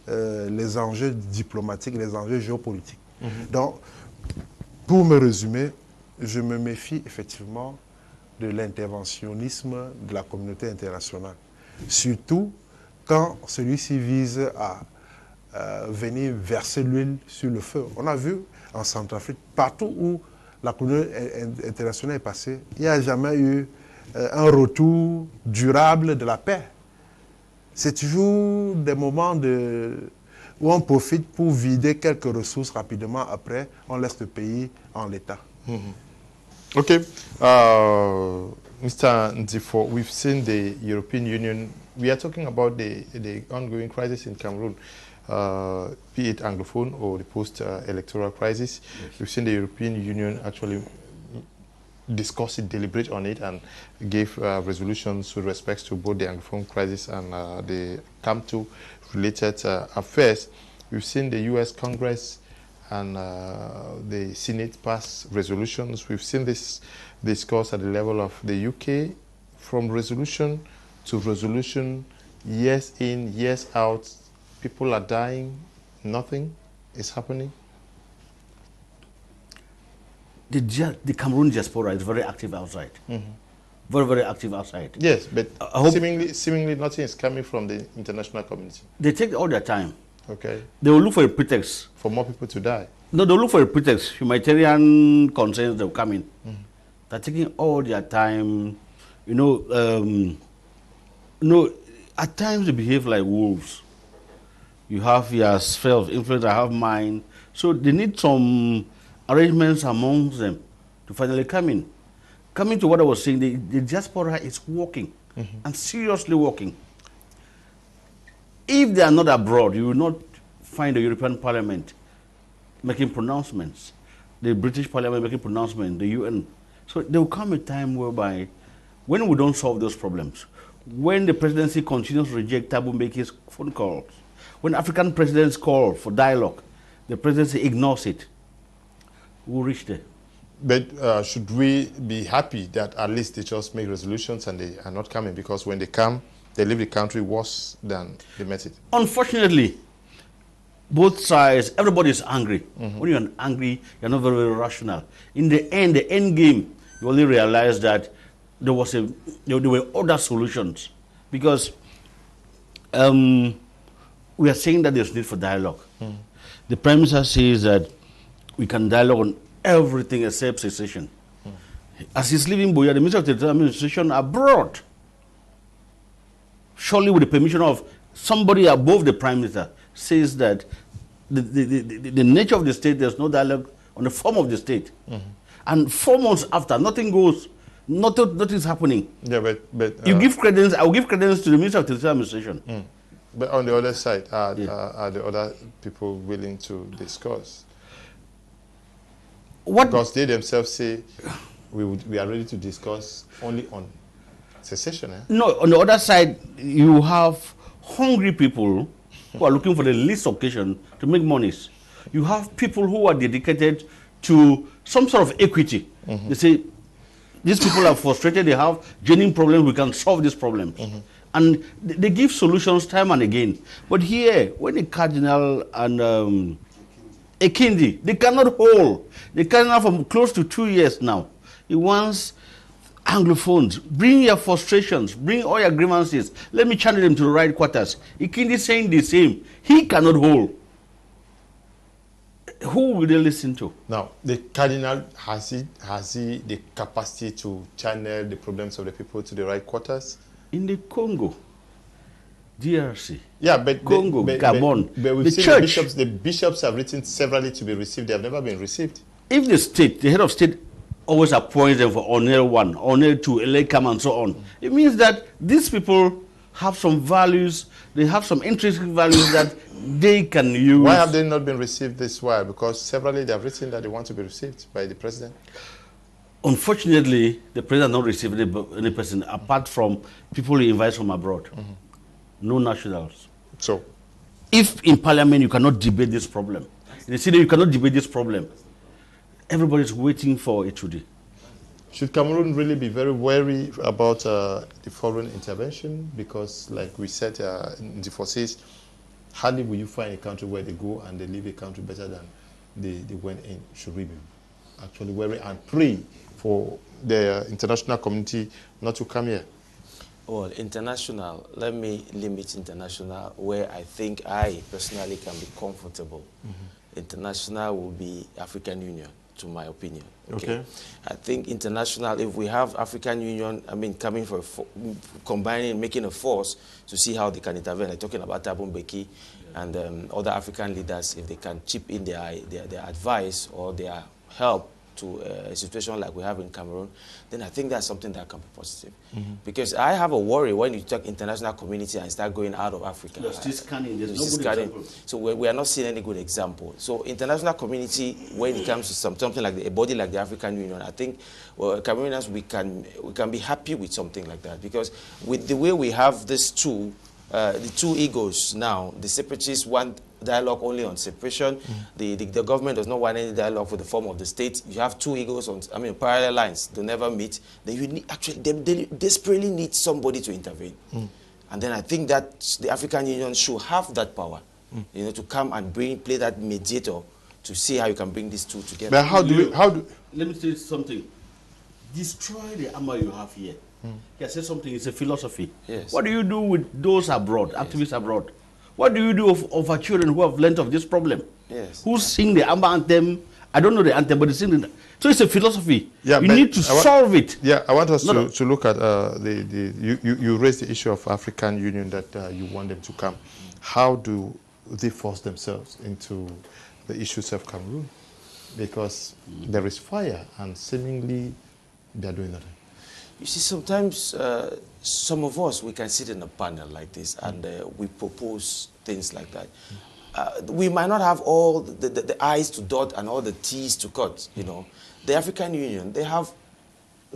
Speaker 3: les enjeux diplomatiques, les enjeux géopolitiques. Donc, pour me résumer, je me méfie effectivement de l'interventionnisme de la communauté internationale. Surtout quand celui-ci vise à venir verser l'huile sur le feu. On a vu en Centrafrique, partout où la communauté internationale est passée, il n'y a jamais eu un retour durable de la paix. C'est toujours des moments où on profite pour vider quelques ressources rapidement. Après, on laisse le pays en l'état.
Speaker 1: Okay. Mr. Nzifo, we've seen the European Union. We are talking about the ongoing crisis in Cameroon, be it Anglophone or the post-electoral crisis. Yes. We've seen the European Union actually discuss it, deliberate on it, and gave resolutions with respect to both the Anglophone crisis and the CAM2 related affairs. We've seen the U.S. Congress and the Senate pass resolutions. We've seen this discussed at the level of the UK, from resolution to resolution, years in, years out. People are dying, nothing is happening.
Speaker 2: The Cameroon diaspora is very active outside. Very, very active outside.
Speaker 1: Yes, but seemingly nothing is coming from the international community.
Speaker 2: They take all their time.
Speaker 1: Okay.
Speaker 2: They will look for a pretext.
Speaker 1: For more people to die?
Speaker 2: No, they'll look for a pretext. Humanitarian concerns, they'll come in. They're taking all their time. At times they behave like wolves. You have your sphere of influence, I have mine. So they need some arrangements amongst them to finally come in. Coming to what I was saying, the diaspora is working and seriously working. If they are not abroad, you will not find the European Parliament making pronouncements, the British Parliament making pronouncements, the UN. So there will come a time whereby, when we don't solve those problems, when the presidency continues to reject Thabo Mbeki's phone calls, when African presidents call for dialogue, the presidency ignores it, we'll reach there.
Speaker 1: But should we be happy that at least they just make resolutions and they are not coming? Because when they come, they leave the country worse than they met it.
Speaker 2: Unfortunately, both sides, everybody is angry. When you're angry, you're not very, very rational. In the end game, you only realize that there were other solutions. Because we are saying that there's need for dialogue. The Prime Minister says that we can dialogue on everything except secession. As he's leaving Buea, the Minister of the Administration abroad, surely with the permission of somebody above the Prime Minister, says that the nature of the state, there's no dialogue on the form of the state. And 4 months after, nothing goes, nothing's happening.
Speaker 1: Yeah, but
Speaker 2: you give credence, I will give credence to the Minister of the Administration.
Speaker 1: But on the other side, are the other people willing to discuss? Because they themselves say we are ready to discuss only on secession, eh?
Speaker 2: No, on the other side, you have hungry people who are looking for the least occasion to make monies. You have people who are dedicated to some sort of equity. They say, these people are frustrated, they have genuine problems, we can solve this problem. And they give solutions time and again. But here, when the Cardinal and Ekindi, they cannot hold. They cannot for close to 2 years now. He wants Anglophones, bring your frustrations, bring all your grievances. Let me channel them to the right quarters. Ekindi saying the same. He cannot hold. Who will they listen to?
Speaker 1: Now, the Cardinal, has he the capacity to channel the problems of the people to the right quarters?
Speaker 2: In the Congo, DRC,
Speaker 1: yeah, but
Speaker 2: Congo, Gabon,
Speaker 1: but we've
Speaker 2: the
Speaker 1: seen
Speaker 2: church.
Speaker 1: the bishops have written severally to be received. They have never been received.
Speaker 2: If the state, the head of state, always appoints them for Onel 1, Onel 2, Elekam, and so on, it means that these people have some values, they have some intrinsic values that they can use.
Speaker 1: Why have they not been received this way? Because severally they have written that they want to be received by the president.
Speaker 2: Unfortunately, the president has not received any person apart from people he invites from abroad. No nationals.
Speaker 1: So,
Speaker 2: if in parliament you cannot debate this problem, in the city you cannot debate this problem, everybody's waiting for it today.
Speaker 1: Should Cameroon really be very wary about the foreign intervention? Because, like we said in the forces, hardly will you find a country where they go and they leave a country better than they went in. Should we be actually wary and pray for the international community not to come here?
Speaker 4: Well, international, let me limit international where I think I personally can be comfortable. International will be African Union, to my opinion. Okay. I think international, if we have African Union, I mean, coming for combining, making a force to see how they can intervene, like talking about Thabo Mbeki and other African leaders, if they can chip in their advice or their help to a situation like we have in Cameroon, then I think that's something that can be positive. Because I have a worry when you talk international community and start going out of Africa.
Speaker 2: You're still scanning, there's no good example.
Speaker 4: So we are not seeing any good example. So international community, when it comes to something like a body like the African Union, I think Cameroonians, we can be happy with something like that. Because with the way we have these two, the two egos now, the separatists want dialogue only on separation. The government does not want any dialogue for the form of the state. You have two egos on, I mean, parallel lines. They never meet. Then you need, actually, they desperately need somebody to intervene. And then I think that the African Union should have that power, you know, to come and play that mediator to see how you can bring these two together.
Speaker 1: But how do
Speaker 2: let me say something. Destroy the armor you have here. He said something, it's a philosophy.
Speaker 4: Yes.
Speaker 2: What do you do with those abroad, activists abroad? What do you do of our children who have learnt of this problem?
Speaker 4: Yes.
Speaker 2: Who sing the Amba anthem? I don't know the anthem, but they sing the... So it's a philosophy.
Speaker 1: Yeah,
Speaker 2: you need to solve it.
Speaker 1: Yeah, I want us to look at you raised the issue of African Union that you want them to come. How do they force themselves into the issues of Cameroon? Because there is fire and seemingly they are doing nothing.
Speaker 4: You see, sometimes some of us, we can sit in a panel like this and we propose things like that. We might not have all the I's to dot and all the T's to cut, you know. The African Union, they have,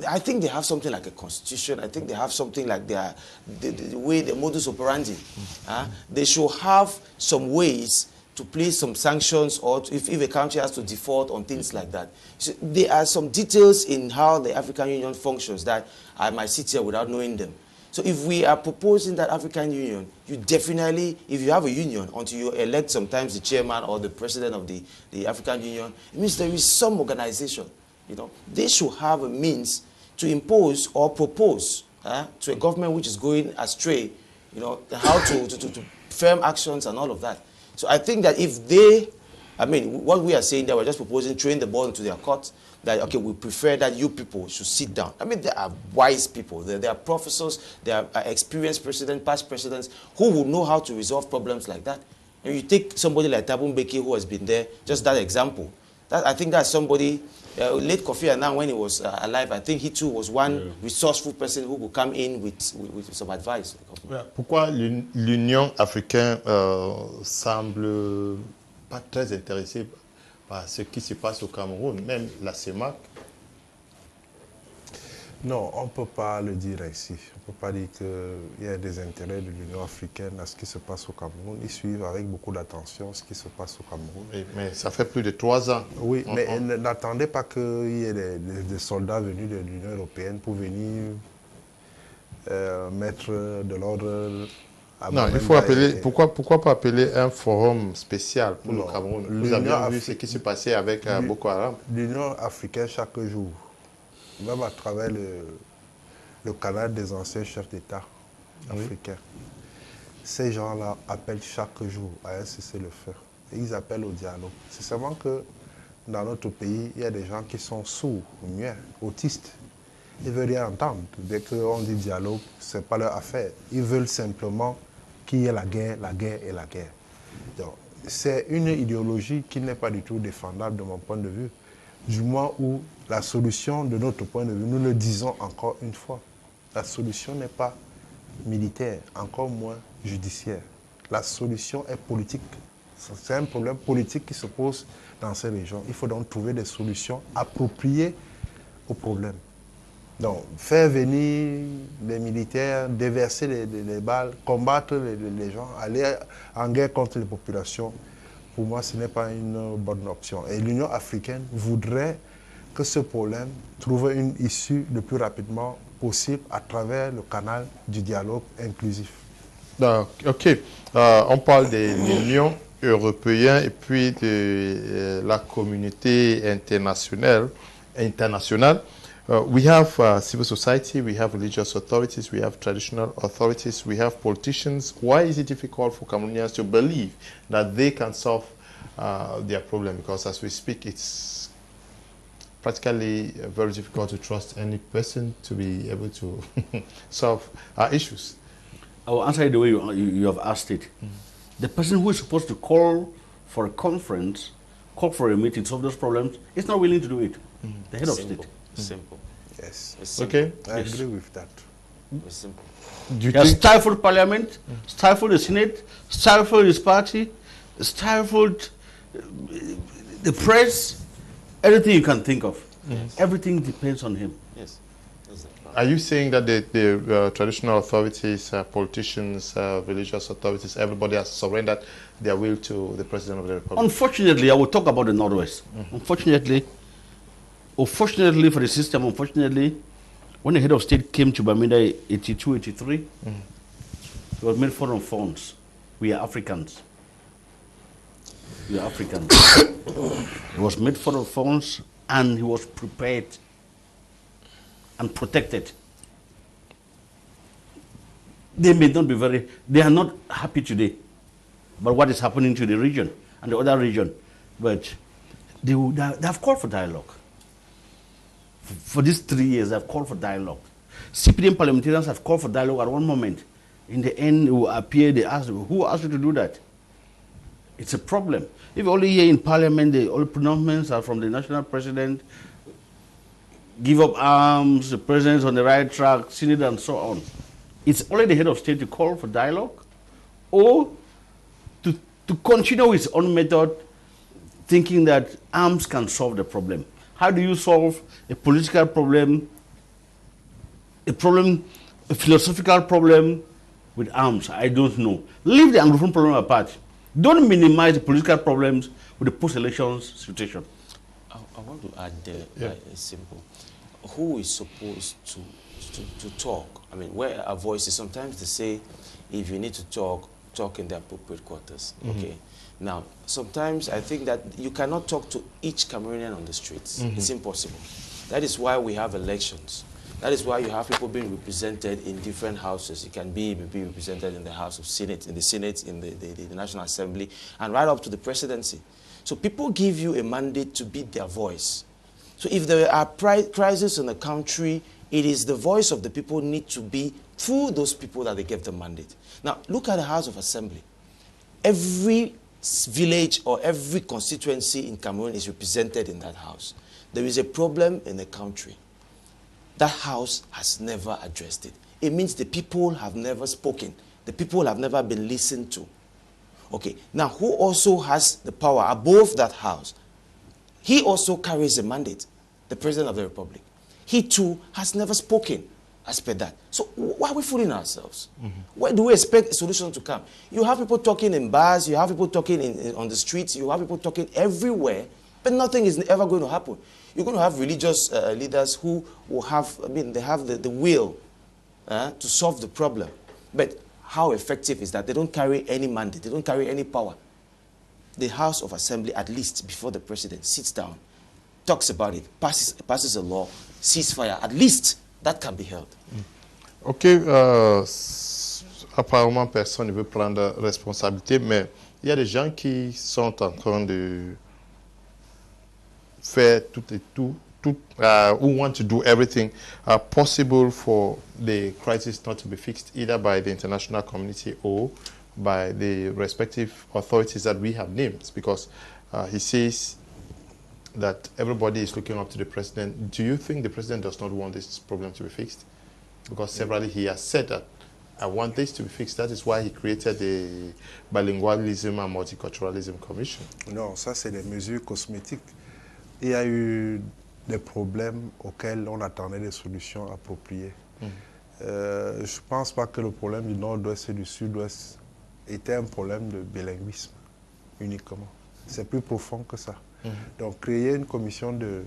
Speaker 4: I think they have something like a constitution. I think they have something like the way, the modus operandi. They should have some ways to place some sanctions, or if a country has to default on things like that. So there are some details in how the African Union functions that I might sit here without knowing them. So if we are proposing that African Union, you definitely, if you have a union, until you elect sometimes the chairman or the president of the African Union, it means there is some organization. You know, they should have a means to impose or propose to a government which is going astray, you know, how to firm actions and all of that. So I think that if they, I mean, what we are saying that we're just proposing, throwing the ball into their court, that, okay, we prefer that you people should sit down. I mean, there are wise people. There are professors, there are experienced presidents, past presidents, who will know how to resolve problems like that. And you take somebody like Thabo Mbeki, who has been there, just that example. I think that's somebody, late Kofi Annan, when he was alive, I think he too was one resourceful person who would come in with some advice.
Speaker 1: Pourquoi l'Union africaine semble pas très intéressée par ce qui se passe au Cameroun? Même la CEMAC,
Speaker 3: Non, on ne peut pas le dire ainsi. On ne peut pas dire qu'il y a des intérêts de l'Union africaine à ce qui se passe au Cameroun. Ils suivent avec beaucoup d'attention ce qui se passe au Cameroun.
Speaker 1: Oui, mais ça fait plus de 3 ans.
Speaker 3: Oui, mais n'attendez pas qu'il y ait des soldats venus de l'Union européenne pour venir mettre de l'ordre à
Speaker 1: Non, il
Speaker 3: Bamenda
Speaker 1: faut appeler.
Speaker 3: et-
Speaker 1: Pourquoi pas appeler un forum spécial pour le
Speaker 3: Non,
Speaker 1: Cameroun? Vous
Speaker 3: l'Union
Speaker 1: avez vu ce qui s'est passé avec Boko Haram.
Speaker 3: L'Union africaine chaque jour, même à travers le canal des anciens chefs d'État africains, ces gens-là appellent chaque jour à un cessez-le-feu. Ils appellent au dialogue. C'est seulement que dans notre pays, il y a des gens qui sont sourds, muets, autistes. Ils ne veulent rien entendre. Dès qu'on dit dialogue, ce n'est pas leur affaire. Ils veulent simplement qu'il y ait la guerre et la guerre. Donc, c'est une idéologie qui n'est pas du tout défendable de mon point de vue. Du moment où la solution de notre point de vue, nous le disons encore une fois, la solution n'est pas militaire, encore moins judiciaire. La solution est politique. C'est un problème politique qui se pose dans ces régions. Il faut donc trouver des solutions appropriées au problème. Donc, faire venir des militaires, déverser les balles, combattre les gens, aller en guerre contre les populations, pour moi, ce n'est pas une bonne option. Et l'Union africaine voudrait que ce problème trouve une issue le plus rapidement possible à travers le canal du dialogue inclusif.
Speaker 1: Ok. On parle de l'Union européenne et puis de la communauté internationale. We have civil society, we have religious authorities, we have traditional authorities, we have politicians. Why is it difficult for Cameroonians to believe that they can solve their problem? Because as we speak, it's practically very difficult to trust any person to be able to solve our issues.
Speaker 2: I will answer it the way you have asked it. The person who is supposed to call for a conference, call for a meeting, solve those problems, is not willing to do it. The head of state.
Speaker 4: Simple.
Speaker 3: Yes,
Speaker 4: It's simple.
Speaker 1: Okay.
Speaker 3: I agree with that.
Speaker 4: It's simple.
Speaker 1: Do you
Speaker 2: He has
Speaker 1: think
Speaker 2: stifled parliament, stifled the Senate, stifled his party, stifled the press, everything you can think of. Everything depends on him.
Speaker 4: Yes. That's the problem.
Speaker 1: Are you saying that the traditional authorities, politicians, religious authorities, everybody has surrendered their will to the President of the Republic?
Speaker 2: Unfortunately, I will talk about the Northwest. Unfortunately for the system, unfortunately, when the head of state came to Bamenda 82, 83, he was made fun of phones. We are Africans. We are Africans. He was made fun of phones and he was prepared and protected. They may not be they are not happy today about what is happening to the region and the other region, but they have called for dialogue. For these 3 years, they have called for dialogue. CPDM parliamentarians have called for dialogue at one moment. In the end, it will appear, they ask, who asked you to do that? It's a problem. If you only hear in parliament, the all pronouncements are from the national president, give up arms, the president's on the right track, Senate and so on. It's only the head of state to call for dialogue or to continue his own method, thinking that arms can solve the problem. How do you solve a political problem, a philosophical problem with arms? I don't know. Leave the Anglophone problem apart. Don't minimize the political problems with the post-elections situation.
Speaker 4: I want to add there, it's simple. Who is supposed to talk? I mean, where our voices, sometimes they say, if you need to talk, talk in the appropriate quarters, okay? Now, sometimes I think that you cannot talk to each Cameroonian on the streets. It's impossible. That is why we have elections. That is why you have people being represented in different houses. You can be represented in the House of Senate, in the Senate, in the National Assembly, and right up to the presidency. So people give you a mandate to be their voice. So if there are crises in the country, it is the voice of the people need to be through those people that they gave the mandate. Now, look at the House of Assembly. Every village or every constituency in Cameroon is represented in that house. There is a problem in the country. That house has never addressed it. It means the people have never spoken. The people have never been listened to. Okay, now who also has the power above that house? He also carries a mandate, the President of the Republic. He too has never spoken as per that. So why are we fooling ourselves? Where do we expect a solution to come? You have people talking in bars, you have people talking on the streets, you have people talking everywhere, but nothing is ever going to happen. You're going to have religious leaders who will have, they have the will to solve the problem. But how effective is that? They don't carry any mandate, they don't carry any power. The House of Assembly, at least before the president sits down, talks about it, passes a law, ceasefire, at least that can be held.
Speaker 1: Ok, apparemment personne ne veut prendre responsabilité, mais il y a des gens qui sont en train de faire tout, who want to do everything possible for the crisis not to be fixed either by the international community or by the respective authorities that we have named, because he says that everybody is looking up to the president. Do you think the president does not want this problem to be fixed? Because severally he has said that I want this to be fixed. That is why he created the Bilingualism and Multiculturalism Commission.
Speaker 3: Non, ça c'est des mesures cosmétiques. Il y a eu des problèmes auxquels on attendait des solutions appropriées. Je ne pense pas que le problème du Nord-Ouest et du Sud-Ouest était un problème de bilinguisme uniquement. C'est plus profond que ça. Donc créer une commission de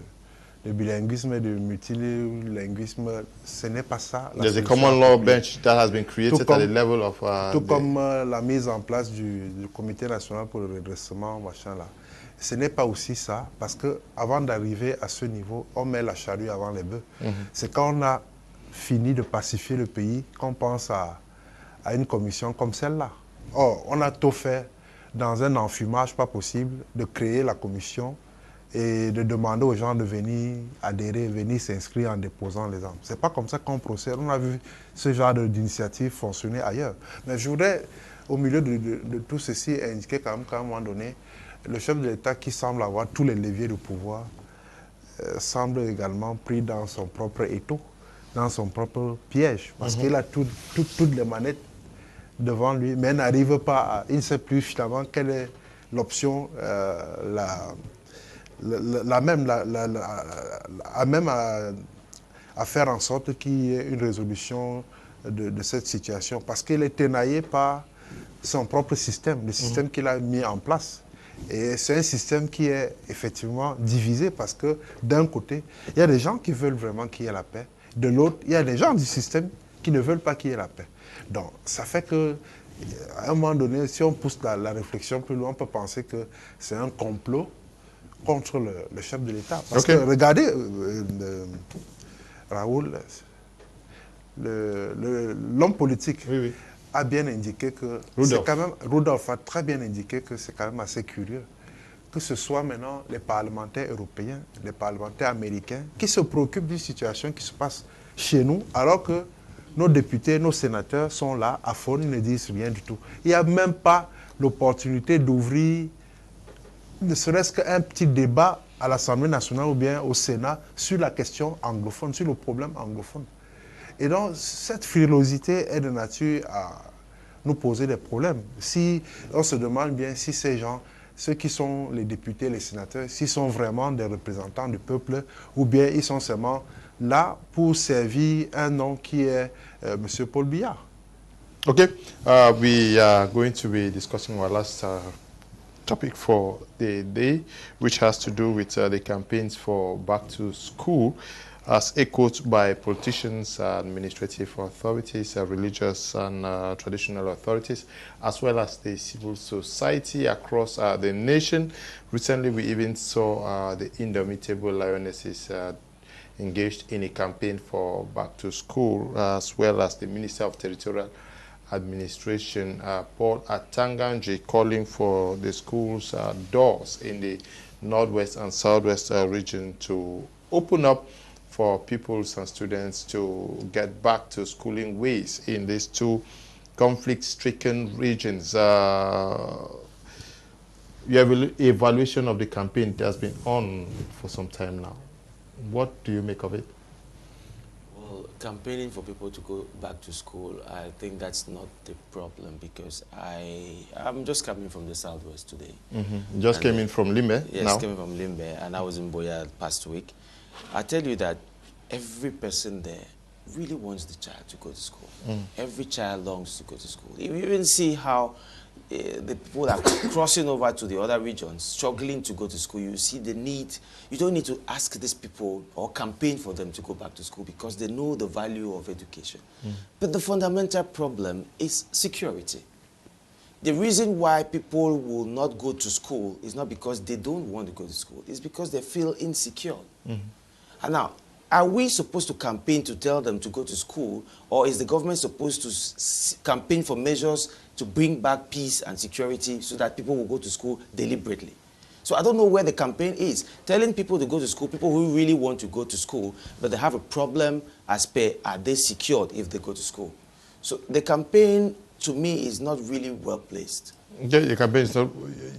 Speaker 3: bilinguisme et de multilinguisme, ce n'est pas ça.
Speaker 1: There's a common law bench that has been created at the level of...
Speaker 3: tout comme la mise en place du Comité national pour le redressement, machin là. Ce n'est pas aussi ça, parce qu'avant d'arriver à ce niveau, on met la charrue avant les bœufs. C'est quand on a fini de pacifier le pays qu'on pense à une commission comme celle-là. Or, on a tout fait dans un enfumage pas possible de créer la commission et de demander aux gens de venir adhérer, venir s'inscrire en déposant les armes. Ce n'est pas comme ça qu'on procède. On a vu ce genre d'initiative fonctionner ailleurs. Mais je voudrais, au milieu de tout ceci, indiquer quand même qu'à un moment donné, le chef de l'État qui semble avoir tous les leviers de pouvoir semble également pris dans son propre étau, dans son propre piège, parce qu'il a toutes les manettes devant lui, mais n'arrive pas il ne sait plus finalement quelle est l'option à faire en sorte qu'il y ait une résolution de cette situation, parce qu'il est énaillé par son propre système, le système qu'il a mis en place. Et c'est un système qui est effectivement divisé, parce que d'un côté, il y a des gens qui veulent vraiment qu'il y ait la paix, de l'autre, il y a des gens du système qui ne veulent pas qu'il y ait la paix. Donc, ça fait que, à un moment donné, si on pousse la réflexion plus loin, on peut penser que c'est un complot contre le chef de l'État. Parce que, regardez, Raoul, l'homme politique a bien indiqué que... Rudolph a très bien indiqué que c'est quand même assez curieux que ce soit maintenant les parlementaires européens, les parlementaires américains qui se préoccupent d'une situation qui se passe chez nous, alors que nos députés, nos sénateurs sont là, à fond, ils ne disent rien du tout. Il n'y a même pas l'opportunité d'ouvrir, ne serait-ce qu'un petit débat à l'Assemblée nationale ou bien au Sénat sur la question anglophone, sur le problème anglophone. Et donc, cette frilosité est de nature à nous poser des problèmes. Si on se demande bien si ces gens, ceux qui sont les députés, les sénateurs, s'ils sont vraiment des représentants du peuple ou bien ils sont seulement là pour servir un homme qui est M. Paul Biya.
Speaker 1: Okay, we are going to be discussing our last topic for the day, which has to do with the campaigns for back to school, as echoed by politicians, administrative authorities, religious and traditional authorities, as well as the civil society across the nation. Recently, we even saw the Indomitable Lionesses engaged in a campaign for back to school, as well as the Minister of Territorial Administration, Paul Atanganji, calling for the schools' doors in the Northwest and Southwest region to open up for pupils and students to get back to schooling ways in these two conflict-stricken regions. Your evaluation of the campaign has been on for some time now. What do you make of it?
Speaker 4: Well, campaigning for people to go back to school, I think that's not the problem, because I'm just coming from the Southwest today.
Speaker 1: Just came in from Limbe?
Speaker 4: Yes, came from Limbe, and I was in Boya past week. I tell you that every person there really wants the child to go to school. Every child longs to go to school. You even see how the people are crossing over to the other regions, struggling to go to school. You see the need. You don't need to ask these people or campaign for them to go back to school because they know the value of education. But the fundamental problem is security. The reason why people will not go to school is not because they don't want to go to school. It's because they feel insecure. And now, are we supposed to campaign to tell them to go to school, or is the government supposed to campaign for measures to bring back peace and security so that people will go to school deliberately? So I don't know where the campaign is. Telling people to go to school, people who really want to go to school, but they have a problem as per, are they secured if they go to school? So the campaign, to me, is not really well placed.
Speaker 1: Yeah, the campaign is not,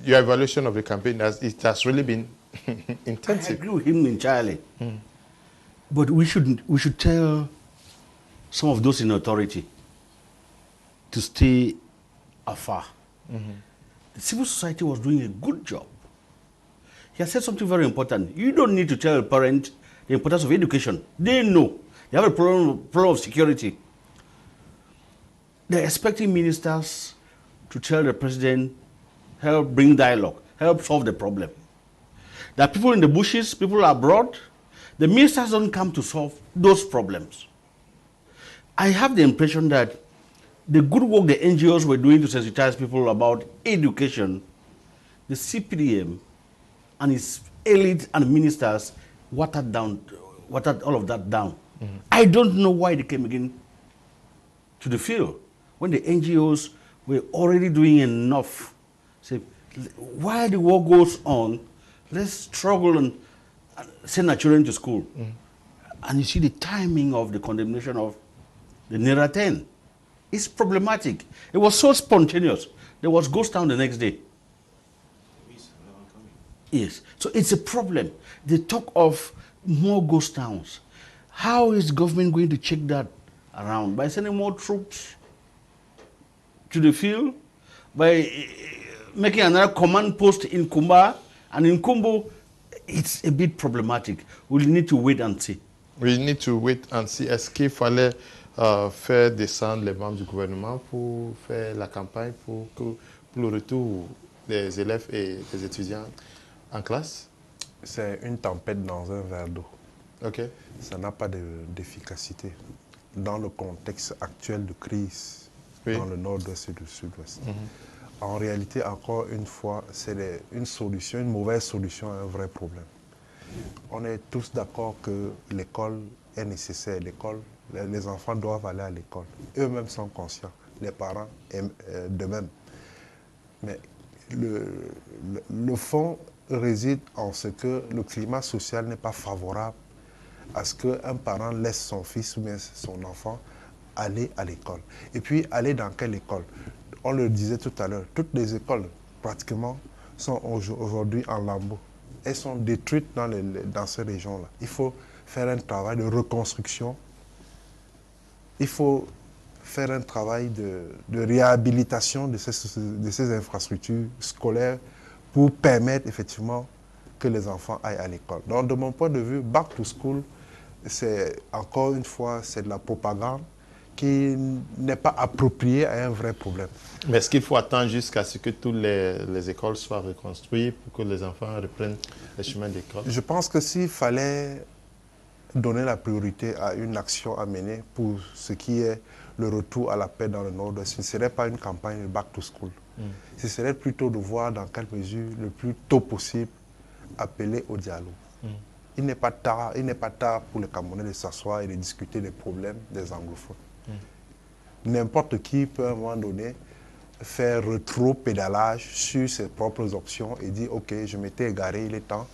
Speaker 1: your evaluation of the campaign, it has really been intensive.
Speaker 2: I agree with him entirely. But we should tell some of those in authority to stay afar. The civil society was doing a good job. He has said something very important. You don't need to tell a parent the importance of education. They know. They have a problem of security. They're expecting ministers to tell the president, help bring dialogue, help solve the problem. There are people in the bushes, people abroad. The ministers don't come to solve those problems. I have the impression that the good work the NGOs were doing to sensitize people about education, the CPDM and its elite and ministers watered all of that down. I don't know why they came again to the field when the NGOs were already doing enough. Say, while the war goes on, let's struggle and send our children to school. And you see the timing of the condemnation of the Naira 10. It's problematic. It was so spontaneous. There was ghost town the next day. Yes. So it's a problem. They talk of more ghost towns. How is government going to check that around? By sending more troops to the field? By making another command post in Kumba? And in Kumbo, it's a bit problematic. We'll need to wait and see.
Speaker 1: We need to wait and see. Est-ce qu'il fallait faire descendre les membres du gouvernement pour faire la campagne pour le retour des élèves et des étudiants en classe?
Speaker 3: C'est une tempête dans un verre d'eau.
Speaker 1: OK.
Speaker 3: Ça n'a pas d'efficacité dans le contexte actuel de crise dans le nord-ouest et le sud-ouest. En réalité, encore une fois, c'est une solution, une mauvaise solution à un vrai problème. On est tous d'accord que l'école est nécessaire. Les enfants doivent aller à l'école. Eux-mêmes sont conscients, les parents de même. Mais le fond réside en ce que le climat social n'est pas favorable à ce qu'un parent laisse son fils ou bien son enfant aller à l'école. Et puis, aller dans quelle école? On le disait tout à l'heure, toutes les écoles, pratiquement, sont aujourd'hui en lambeaux. Elles sont détruites dans ces régions-là. Il faut faire un travail de reconstruction. Il faut faire un travail de réhabilitation de ces infrastructures scolaires pour permettre effectivement que les enfants aillent à l'école. Donc, de mon point de vue, Back to School, c'est encore une fois, c'est de la propagande qui n'est pas appropriée à un vrai problème.
Speaker 1: Mais est-ce qu'il faut attendre jusqu'à ce que toutes les écoles soient reconstruites pour que les enfants reprennent le chemin d'école?
Speaker 3: Je pense que s'il fallait donner la priorité à une action à mener pour ce qui est le retour à la paix dans le Nord-Ouest, ce ne serait pas une campagne de Back to School. Ce serait plutôt de voir dans quelle mesure, le plus tôt possible, appeler au dialogue. Il n'est pas tard pour les Camerounais de s'asseoir et de discuter des problèmes des anglophones. N'importe qui peut à un moment donné faire rétro-pédalage sur ses propres options et dire « Ok, je m'étais égaré, il est temps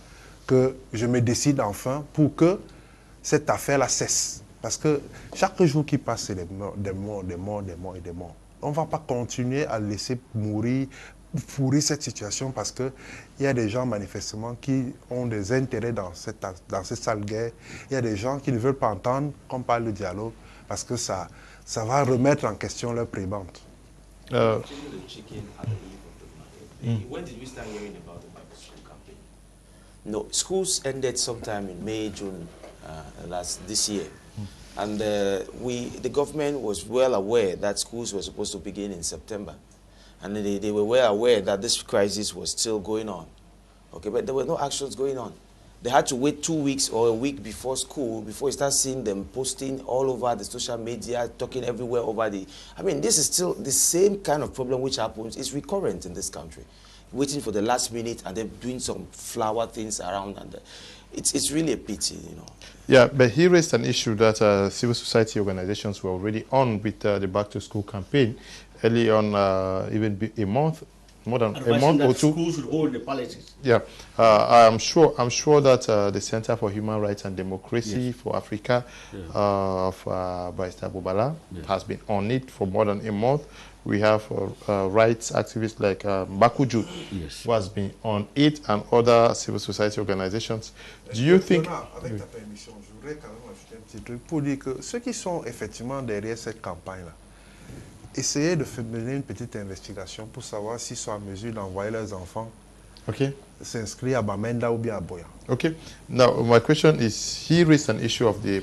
Speaker 3: que je me décide enfin pour que cette affaire-là cesse. » Parce que chaque jour qui passe, c'est des morts. On ne va pas continuer à laisser pourrir cette situation parce qu'il y a des gens manifestement qui ont des intérêts dans cette sale guerre. Il y a des gens qui ne veulent pas entendre qu'on parle de dialogue parce que ça va remettre en question leur prébende.
Speaker 4: When did we start hearing about the back to school campaign? No, schools ended sometime in May, June this year. And the government was well aware that schools were supposed to begin in September. And they were well aware that this crisis was still going on. Okay, but there were no actions going on. They had to wait 2 weeks or a week before school, before you start seeing them posting all over the social media, talking everywhere over the... I mean, this is still the same kind of problem which happens. It's recurrent in this country. Waiting for the last minute and then doing some flower things around. And it's really a pity, you know.
Speaker 1: Yeah, but he raised an issue that civil society organizations were already on with the back-to-school campaign early on, even a month, more than a month or two.
Speaker 2: Schools should hold the palaces.
Speaker 1: Yeah, I'm sure that the Center for Human Rights and Democracy for Africa of Barrister Bobala has been on it for more than a month. We have rights activists like Bakuju, who has been on it, and other civil society organizations. Do you think...
Speaker 3: Avec ta permission, je voudrais quand même ajouter un petit truc pour dire que ceux qui sont effectivement derrière cette campagne-là, essayez de mener une petite investigation pour savoir s'ils sont en mesure d'envoyer leurs enfants s'inscrire à Bamenda ou bien à Boya.
Speaker 1: Okay. Now, my question is, he raised an issue of the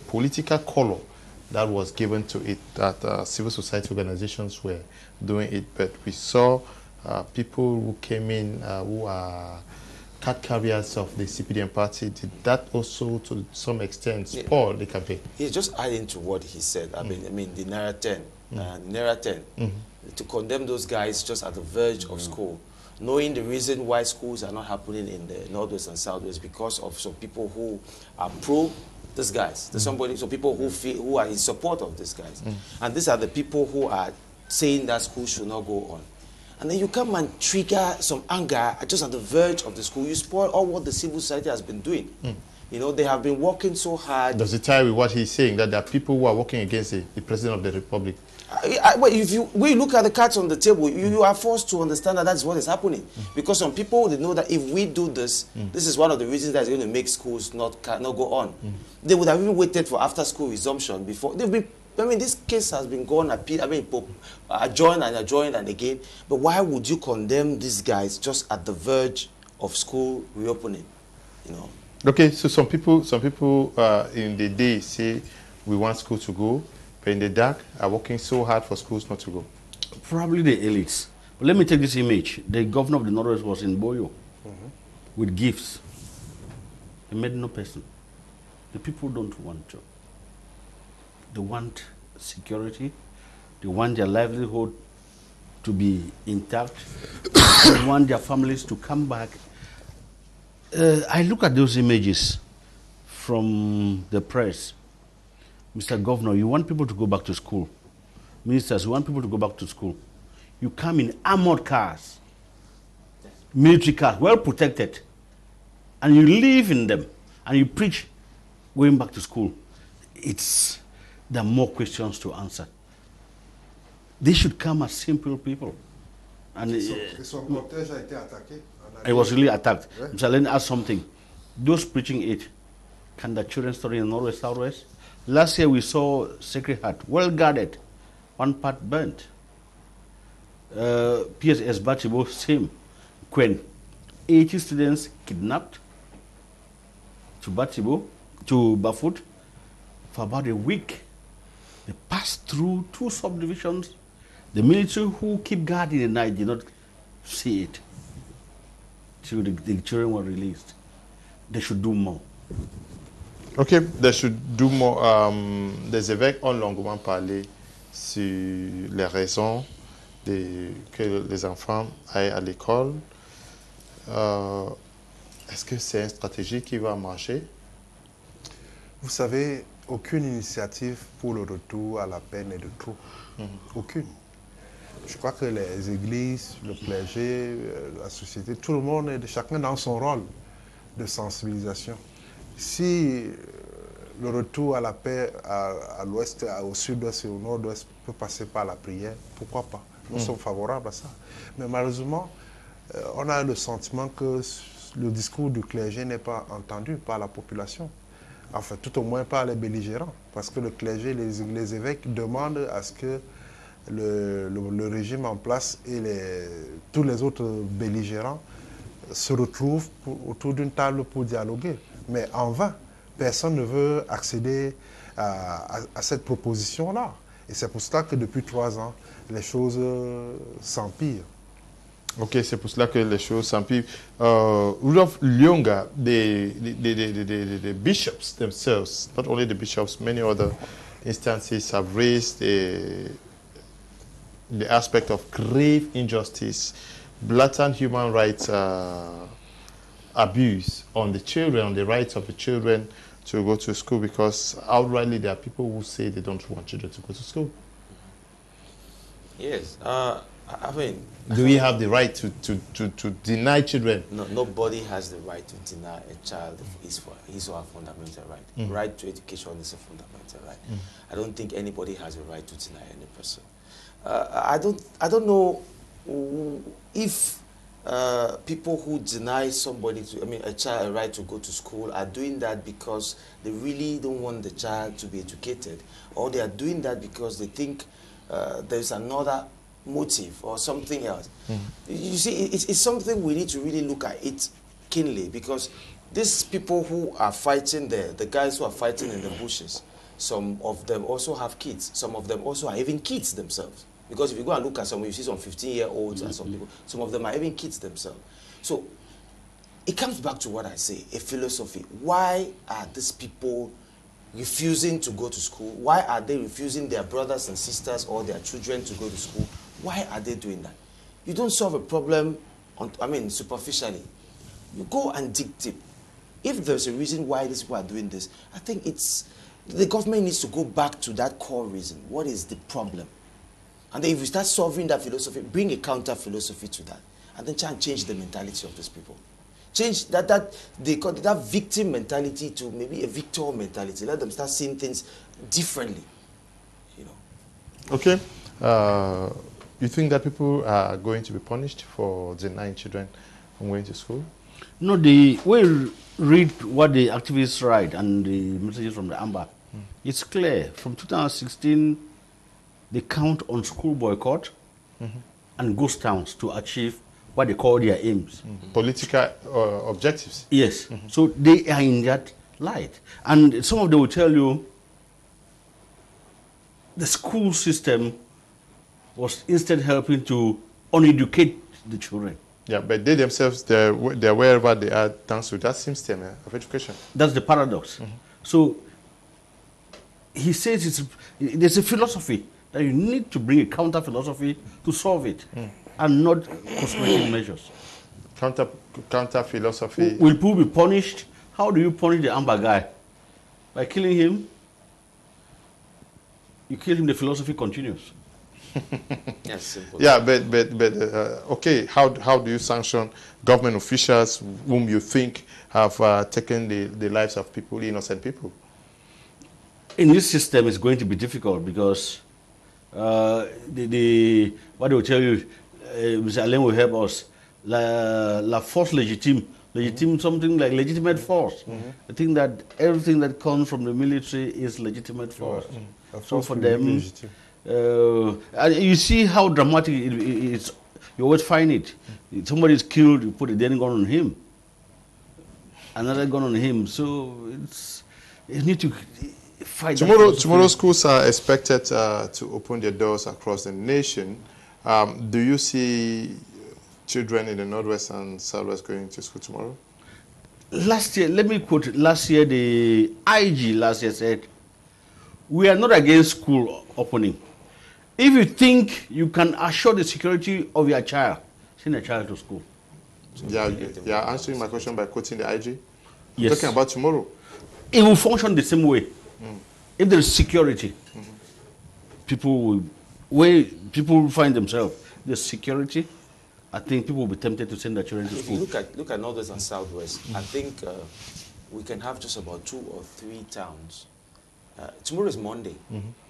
Speaker 1: political color that was given to it, that civil society organizations were doing it, but we saw people who came in who are card carriers of the CPDM party. Did that also, to some extent, spoil the campaign?
Speaker 4: He's just adding to what he said. I mean, the Naira 10, to condemn those guys just at the verge of school, knowing the reason why schools are not happening in the Northwest and Southwest because of some people who are pro these guys. There's some people who are in support of these guys. And these are the people who are saying that school should not go on. And then you come and trigger some anger just at the verge of the school. You spoil all what the civil society has been doing. You know, they have been working so hard.
Speaker 1: Does it tie with what he's saying, that there are people who are working against the President of the Republic?
Speaker 4: When you look at the cards on the table, you are forced to understand that that's what is happening. Because some people, they know that if we do this, this is one of the reasons that's going to make schools not go on. They would have even waited for after-school resumption before. This case has been adjourned and again. But why would you condemn these guys just at the verge of school reopening? You know.
Speaker 1: Okay, so some people in the day say we want school to go, but in the dark are working so hard for schools not to go.
Speaker 2: Probably the elites. But let me take this image. The governor of the Northwest was in Boyo with gifts. He met no person. The people don't want job. They want security. They want their livelihood to be intact. They want their families to come back. I look at those images from the press. Mr. Governor, you want people to go back to school. Ministers, you want people to go back to school. You come in armored cars, military cars, well protected, and you live in them, and you preach going back to school. There are more questions to answer. They should come as simple people. And
Speaker 3: Son cortège a été attaqué.
Speaker 2: it was really attacked. So let me ask something. Those preaching it, can the children study in Norwest, Southwest? Last year we saw Sacred Heart, well guarded, one part burnt. PSS Batibo, same. When 80 students kidnapped to Batibo, to Bafut, for about a week. They passed through 2 subdivisions. The military who keep guard in the night did not see it till the children were released. They should do more.
Speaker 1: Okay, they should do more. Les évêques ont longuement parlé sur les raisons que les enfants aillent à l'école. Est-ce que c'est une stratégie qui va marcher?
Speaker 3: Vous savez, aucune initiative pour le retour à la paix n'est de trop. Aucune. Je crois que les églises, le clergé, la société, tout le monde, chacun dans son rôle de sensibilisation. Si le retour à la paix à l'ouest, au sud-ouest et au nord-ouest peut passer par la prière, pourquoi pas? Nous sommes favorables à ça. Mais malheureusement, on a le sentiment que le discours du clergé n'est pas entendu par la population. Enfin, tout au moins par les belligérants. Parce que le clergé, les évêques demandent à ce que le régime en place et tous les autres belligérants se retrouvent autour d'une table pour dialoguer. Mais en vain, personne ne veut accéder à cette proposition-là. Et c'est pour cela que depuis 3 ans, les choses s'empirent.
Speaker 1: Ok, c'est pour cela que les choses s'empirent. Rudolph Lyonga, the bishops themselves, not only the bishops, many other instances have raised the aspect of grave injustice, blatant human rights abuse on the children, on the rights of the children to go to school, because outrightly there are people who say they don't want children to go to school.
Speaker 4: Yes, I mean...
Speaker 1: Do we have the right to deny children?
Speaker 4: No, nobody has the right to deny a child his or her fundamental right. Right to education is a fundamental right. I don't think anybody has a right to deny any person. I don't know if people who deny somebody a child a right to go to school are doing that because they really don't want the child to be educated, or they are doing that because they think there's another motive or something else. You see, it's something we need to really look at it keenly, because these people who are fighting there, the guys who are fighting in the bushes, some of them also have kids. Some of them also are even kids themselves. Because if you go and look at some, you see some 15-year-olds and some people, some of them are even kids themselves. So it comes back to what I say, a philosophy. Why are these people refusing to go to school? Why are they refusing their brothers and sisters or their children to go to school? Why are they doing that? You don't solve a problem, superficially. You go and dig deep. If there's a reason why these people are doing this, I think the government needs to go back to that core reason. What is the problem? And then if we start solving that philosophy, bring a counter philosophy to that, and then try and change the mentality of these people. Change that victim mentality to maybe a victor mentality. Let them start seeing things differently. You know.
Speaker 1: Okay. You think that people are going to be punished for denying children from going to school?
Speaker 2: No, we read what the activists write and the messages from the AMBA. It's clear. From 2016, they count on school boycott and ghost towns to achieve what they call their aims.
Speaker 1: Political objectives.
Speaker 2: Yes. So they are in that light. And some of them will tell you the school system was instead helping to uneducate the children.
Speaker 1: Yeah, but they themselves, they're wherever they are thanks to that system of education.
Speaker 2: That's the paradox. So he says there's a philosophy that you need to bring a counter philosophy to solve it, and not cosmetic measures.
Speaker 1: Counter philosophy.
Speaker 2: Will people be punished? How do you punish the Amber guy? By killing him? You kill him, the philosophy continues.
Speaker 4: Yes, simple.
Speaker 1: Yeah, but okay, how do you sanction government officials whom you think have taken the lives of people, innocent people?
Speaker 2: In this system, it's going to be difficult because what they will tell you, Mr. Alain will help us. La force légitime, something like legitimate force. I think that everything that comes from the military is legitimate force. So for them, and you see how dramatic it is. You always find it. Somebody is killed, you put a dead gun on him, another gun on him. So you need to fight.
Speaker 1: Tomorrow schools are expected to open their doors across the nation. Do you see children in the Northwest and Southwest going to school tomorrow?
Speaker 2: Last year, let me quote, last year the IG last year said, we are not against school opening. If you think you can assure the security of your child, send a child to school.
Speaker 1: Yeah, answering my question by quoting the IG?
Speaker 2: Yes.
Speaker 1: Talking about tomorrow.
Speaker 2: It will function the same way. If there is security, people will find themselves. There's security. I think people will be tempted to send their children to school.
Speaker 4: If you look at Northwest and Southwest, I think we can have just about 2 or 3 towns. Tomorrow is Monday.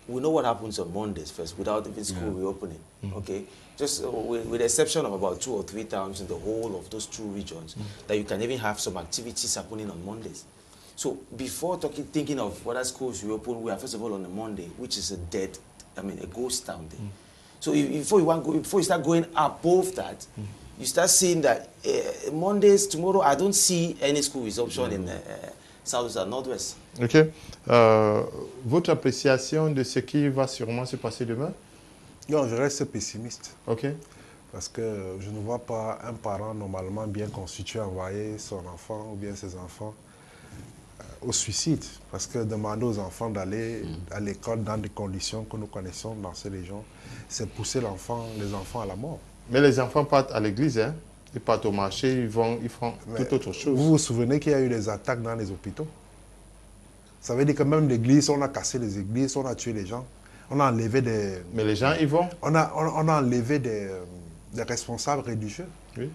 Speaker 4: We know what happens on Mondays first, without even school reopening. Okay, just with the exception of about 2 or 3 towns in the whole of those 2 regions, that you can even have some activities happening on Mondays. So before thinking of whether schools reopen, we are first of all on a Monday, which is a ghost town day. So before you start going above that, you start seeing that Mondays, tomorrow, I don't see any school resumption southwest and northwest.
Speaker 1: Ok. Votre appréciation de ce qui va sûrement se passer demain?
Speaker 3: Non, je reste pessimiste.
Speaker 1: Ok.
Speaker 3: Parce que je ne vois pas un parent normalement bien constitué envoyer son enfant ou bien ses enfants au suicide. Parce que demander aux enfants d'aller à l'école dans des conditions que nous connaissons dans ces régions, c'est pousser les enfants à la mort.
Speaker 1: Mais les enfants partent à l'église, hein? Ils partent au marché, ils font
Speaker 3: Mais
Speaker 1: tout autre chose.
Speaker 3: vous vous souvenez qu'il y a eu des attaques dans les hôpitaux? Ça veut dire que même l'église, on a cassé les églises, on a tué les gens, on a enlevé des...
Speaker 1: Mais les gens, ils vont.
Speaker 3: On a enlevé des responsables religieux.
Speaker 1: Oui.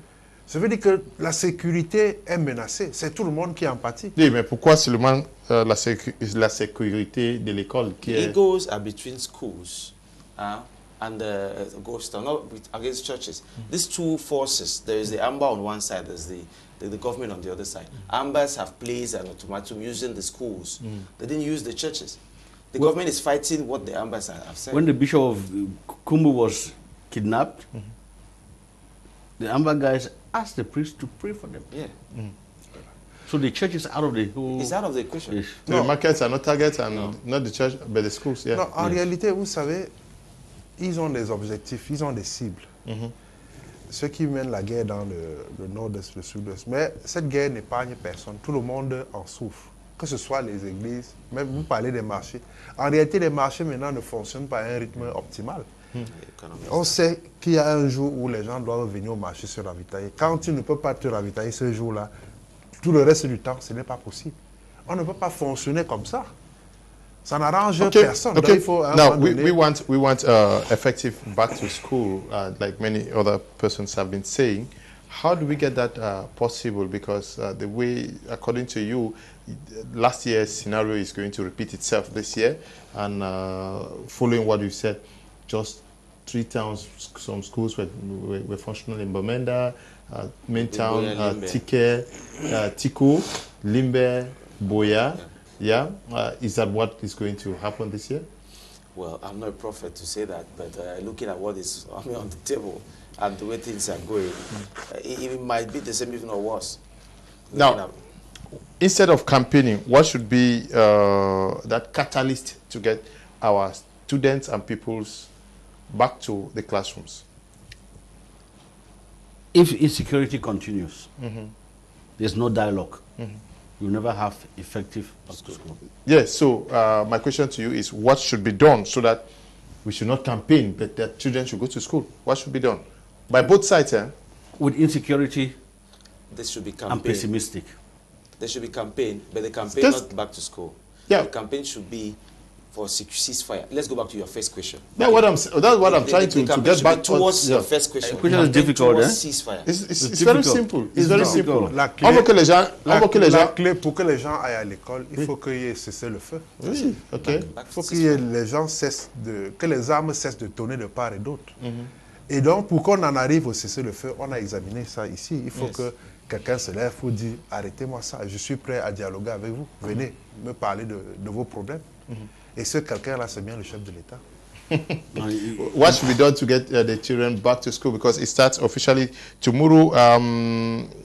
Speaker 3: Ça veut dire que la sécurité est menacée. C'est tout le monde qui en pâtit.
Speaker 1: Oui, mais pourquoi seulement la sécurité de l'école qui
Speaker 4: The
Speaker 1: est...
Speaker 4: egos are between schools and the ghost town, not against churches. These two forces, there is the Amber on one side, there's the government on the other side. Ambers have placed an ultimatum using the schools. They didn't use the churches. The government is fighting what the Ambers have said.
Speaker 2: When the bishop of Commo was kidnapped, the Amber guys asked the priest to pray for them.
Speaker 4: Yeah.
Speaker 2: So the church is out of the whole...
Speaker 4: It's out of the equation.
Speaker 2: Yes.
Speaker 1: The markets are not targets and not the church, but the schools, yeah.
Speaker 3: Non, en réalité, vous savez, ils ont des objectifs, ils ont des cibles. Ceux qui mènent la guerre dans le nord-est, le sud-est. Mais cette guerre n'épargne personne. Tout le monde en souffre. Que ce soit les églises, même vous parlez des marchés. En réalité, les marchés maintenant ne fonctionnent pas à un rythme optimal. On sait qu'il y a un jour où les gens doivent venir au marché se ravitailler. Quand tu ne peux pas te ravitailler ce jour-là, tout le reste du temps, ce n'est pas possible. On ne peut pas fonctionner comme ça. Ça n'arrange personne. Donc, il faut,
Speaker 1: now, we want effective back to school, like many other persons have been saying. How do we get that possible? Because the way, according to you, last year's scenario is going to repeat itself this year. And following what you said, just 3 towns, some schools were functional in Bamenda, main town, Tike, Tiku, Limbe, Boya. Yeah, is that what is going to happen this year?
Speaker 4: Well, I'm not a prophet to say that, but looking at what is on the table and the way things are going, it might be the same, if not worse.
Speaker 1: Now, instead of campaigning, what should be that catalyst to get our students and pupils back to the classrooms?
Speaker 2: If insecurity continues, there's no dialogue. You never have effective back to school.
Speaker 1: Yes, so my question to you is what should be done so that we should not campaign, but that children should go to school? What should be done? By both sides, eh?
Speaker 2: With insecurity,
Speaker 4: This should be campaign.
Speaker 2: I'm pessimistic.
Speaker 4: There should be campaign, but the campaign
Speaker 1: Just-
Speaker 4: not back to school.
Speaker 1: Yeah.
Speaker 4: The campaign should be for ceasefire. Let's go back to your first question.
Speaker 1: That's what I'm trying to
Speaker 4: campaign
Speaker 1: get
Speaker 4: should
Speaker 1: back
Speaker 4: be towards
Speaker 1: on.
Speaker 4: your first question.
Speaker 2: Question is
Speaker 4: Campaign
Speaker 2: difficult,
Speaker 4: towards
Speaker 2: eh?
Speaker 4: ceasefire.
Speaker 1: It's very
Speaker 2: difficult.
Speaker 1: simple. It's
Speaker 2: It's
Speaker 1: very
Speaker 2: difficult.
Speaker 1: simple.
Speaker 3: La
Speaker 1: On veut que les gens,
Speaker 3: la clé pour que les gens aillent à l'école, il faut qu'il y ait cessé le feu.
Speaker 1: Oui, ok.
Speaker 4: Back
Speaker 3: Il
Speaker 4: to
Speaker 3: faut qu'il y ait
Speaker 4: ceasefire.
Speaker 3: les gens que les armes cessent de tourner de part et d'autre. Et donc, pour qu'on en arrive au cessez-le-feu, on a examiné ça ici. Il faut que quelqu'un se lève pour dire arrêtez-moi ça, je suis prêt à dialoguer avec vous. Venez me parler de vos problèmes. Et ce quelqu'un-là, c'est bien le chef de l'État.
Speaker 1: What should be done to get the children back to school? Because it starts officially tomorrow.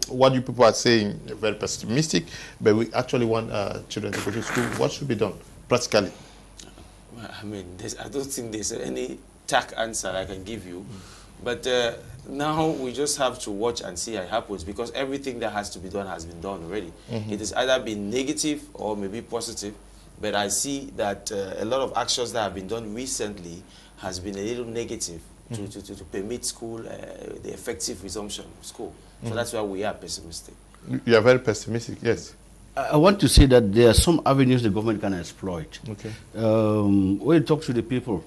Speaker 1: What you people are saying, very pessimistic, but we actually want children to go to school. What should be done practically?
Speaker 4: I mean, I don't think there's any tack answer I can give you. But now we just have to watch and see how it happens, because everything that has to be done has been done already. It has either been negative or maybe positive. But I see that a lot of actions that have been done recently has been a little negative to permit school, the effective resumption of school. So that's why we are pessimistic.
Speaker 1: You are very pessimistic, yes.
Speaker 2: I want to say that there are some avenues the government can exploit.
Speaker 1: Okay.
Speaker 2: When you talk to the people,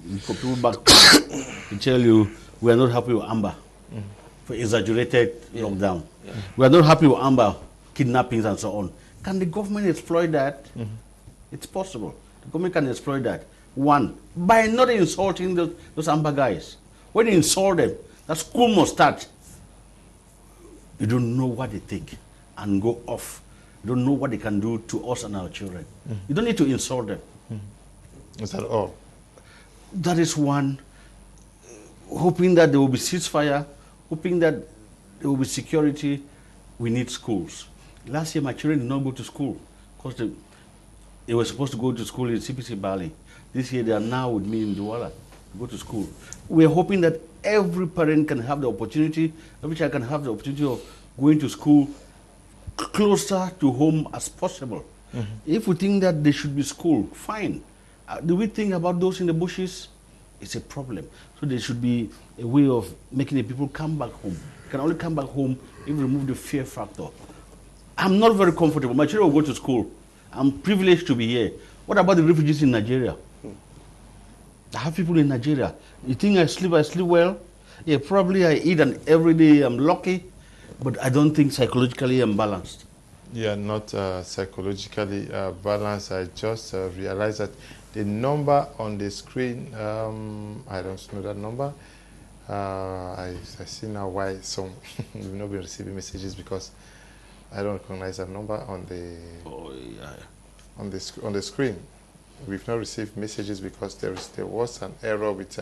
Speaker 2: you put people back to tell you, we are not happy with Amber for exaggerated lockdown.
Speaker 4: Yeah.
Speaker 2: We are not happy with Amber kidnappings and so on. Can the government exploit that? It's possible. The government can exploit that. One, by not insulting those Amber guys. When you insult them, that school must start. You don't know what they think and go off. You don't know what they can do to us and our children. You don't need to insult them.
Speaker 1: Is that all?
Speaker 2: That is one. Hoping that there will be ceasefire, hoping that there will be security, we need schools. Last year, my children did not go to school they were supposed to go to school in CPC Bali. This year they are now with me in Douala to go to school. We're hoping that every parent can have the opportunity, every child can have the opportunity of going to school closer to home as possible. If we think that they should be school, fine. Do we think about those in the bushes? It's a problem. So there should be a way of making the people come back home. They can only come back home if we remove the fear factor. I'm not very comfortable. My children will go to school. I'm privileged to be here. What about the refugees in Nigeria? I have people in Nigeria. You think I sleep well? Yeah, probably I eat and every day I'm lucky, but I don't think psychologically I'm balanced.
Speaker 1: Yeah, not psychologically balanced. I just realized that the number on the screen, I don't know that number. I see now why some will not be receiving messages, because I don't recognize that number on the on the screen. We've not received messages because there was an error with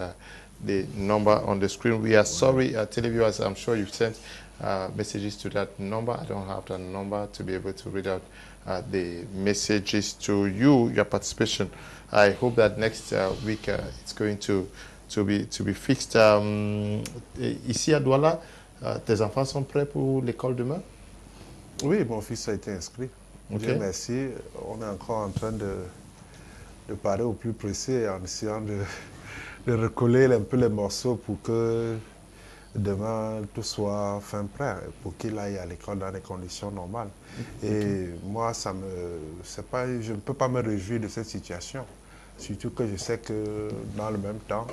Speaker 1: the number on the screen. We are sorry, televiewers. I'm sure you've sent messages to that number. I don't have that number to be able to read out the messages to you. Your participation. I hope that next week it's going to be fixed. Ici à Douala, tes enfants sont prêts pour l'école demain?
Speaker 3: Oui, mon fils a été inscrit.
Speaker 1: Okay.
Speaker 3: Dieu merci. On est encore en train de parler au plus pressé en essayant de recoller un peu les morceaux pour que demain tout soit fin prêt, pour qu'il aille à l'école dans des conditions normales. Et moi, je ne peux pas me réjouir de cette situation. Surtout que je sais que dans le même temps,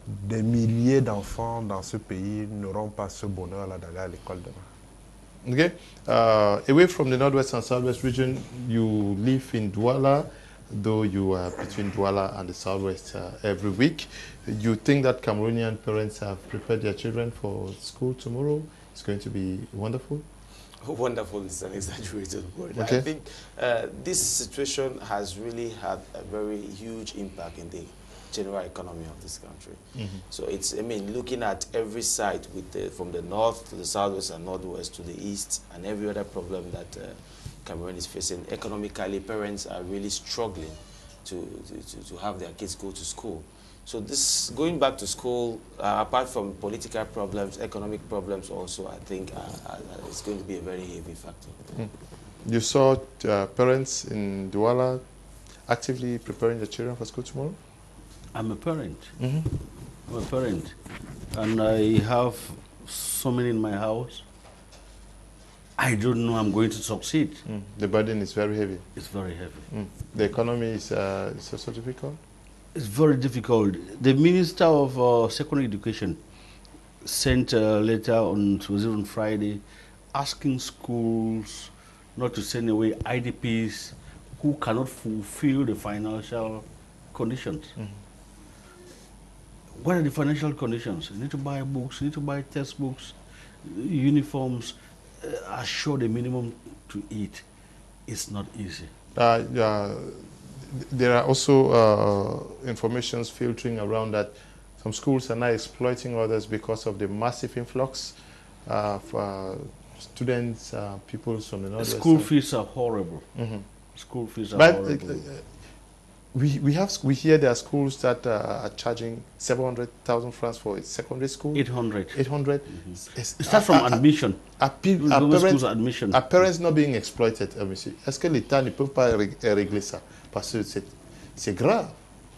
Speaker 3: des milliers d'enfants dans ce pays n'auront pas ce bonheur-là d'aller à l'école demain.
Speaker 1: Okay. Away from the northwest and southwest region, you live in Douala, though you are between Douala and the southwest every week. You think that Cameroonian parents have prepared their children for school tomorrow? It's going to be wonderful?
Speaker 4: Wonderful is an exaggerated word.
Speaker 1: Okay.
Speaker 4: I think this situation has really had a very huge impact in the general economy of this country. So it's, I mean, looking at every side with from the north to the southwest and northwest to the east and every other problem that Cameroon is facing, economically, parents are really struggling to have their kids go to school. So this going back to school, apart from political problems, economic problems also, I think it's going to be a very heavy factor.
Speaker 1: You saw parents in Douala actively preparing their children for school tomorrow?
Speaker 2: I'm a parent. I'm a parent. And I have so many in my house. I don't know I'm going to succeed.
Speaker 1: The burden is very heavy.
Speaker 2: It's very heavy.
Speaker 1: The economy is also difficult?
Speaker 2: It's very difficult. The Minister of Secondary Education sent a letter on Friday asking schools not to send away IDPs who cannot fulfill the financial conditions. What are the financial conditions? You need to buy books, you need to buy textbooks, uniforms, assure the minimum to eat. It's not easy.
Speaker 1: There are also informations filtering around that some schools are now exploiting others because of the massive influx of students, people from the northwest.
Speaker 2: School fees are horrible. School fees are horrible.
Speaker 1: We hear there are schools that are charging 700,000 francs for a secondary school.
Speaker 2: 800.
Speaker 1: 800.
Speaker 2: It starts from admission.
Speaker 1: Are parents not being exploited, monsieur? Est-ce que l'État ne peut pas régler ça? Parce que c'est grave.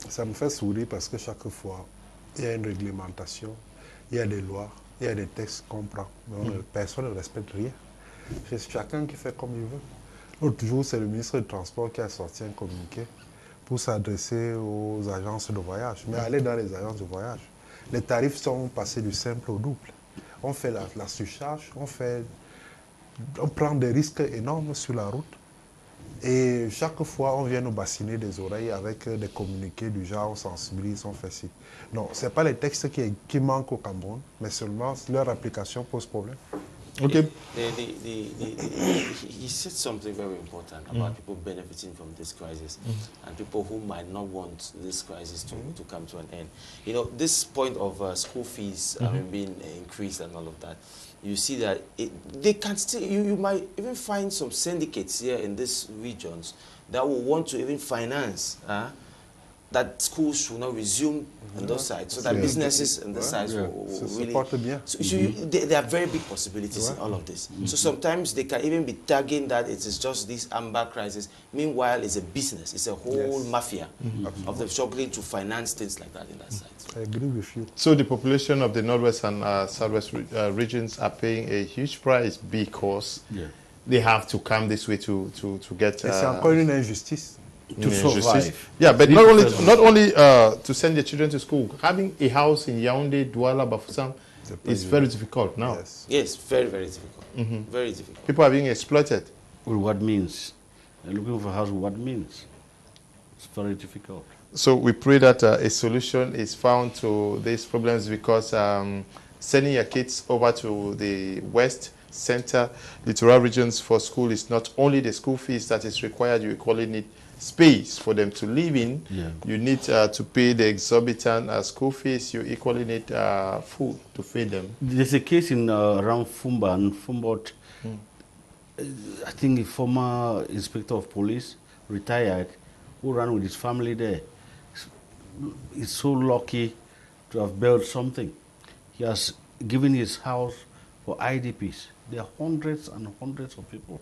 Speaker 3: Ça me fait sourire parce que chaque fois, il y a une réglementation, il y a des lois, il y a des textes qu'on prend. Personne ne respecte rien. C'est chacun qui fait comme il veut. L'autre jour, c'est le ministre du Transport qui a sorti un communiqué pour s'adresser aux agences de voyage. Mais aller dans les agences de voyage, les tarifs sont passés du simple au double. On fait la surcharge, on prend des risques énormes sur la route. Et chaque fois, on vient nous bassiner des oreilles avec des communiqués du genre, on sensibilise, on fait ci. Non, ce n'est pas les textes qui manquent au Cameroun, mais seulement leur application pose problème.
Speaker 1: Okay.
Speaker 4: He said something very important about people benefiting from this crisis and people who might not want this crisis to come to an end. You know, this point of school fees being increased and all of that, you see that they can still, you might even find some syndicates here in these regions that will want to even finance that schools should not resume on those sides, so that businesses on those sides will really... So there are very big possibilities in all of this. So sometimes they can even be tagging that it is just this amber crisis. Meanwhile, it's a business. It's a whole mafia of them struggling to finance things like that in that side.
Speaker 3: I agree with you.
Speaker 1: So the population of the Northwest and Southwest regions are paying a huge price because they have to come this way to get...
Speaker 3: C'est encore une injustice.
Speaker 2: To survive.
Speaker 1: Yeah, but not only to send your children to school, having a house in Yaoundé, Douala, Bafoussam is very difficult now.
Speaker 4: Yes, very, very difficult. Very difficult.
Speaker 1: People are being exploited.
Speaker 2: With what means? They're looking for a house with what means? It's very difficult.
Speaker 1: So we pray that a solution is found to these problems, because sending your kids over to the West Center, littoral regions for school is not only the school fees that is required, you equally need space for them to live in. You need to pay the exorbitant school fees. You equally need food to feed them.
Speaker 2: There's a case in around Fumba and Fumbot. I think a former inspector of police, retired, who ran with his family there. He's so lucky to have built something. He has given his house for IDPs. There are hundreds and hundreds of people.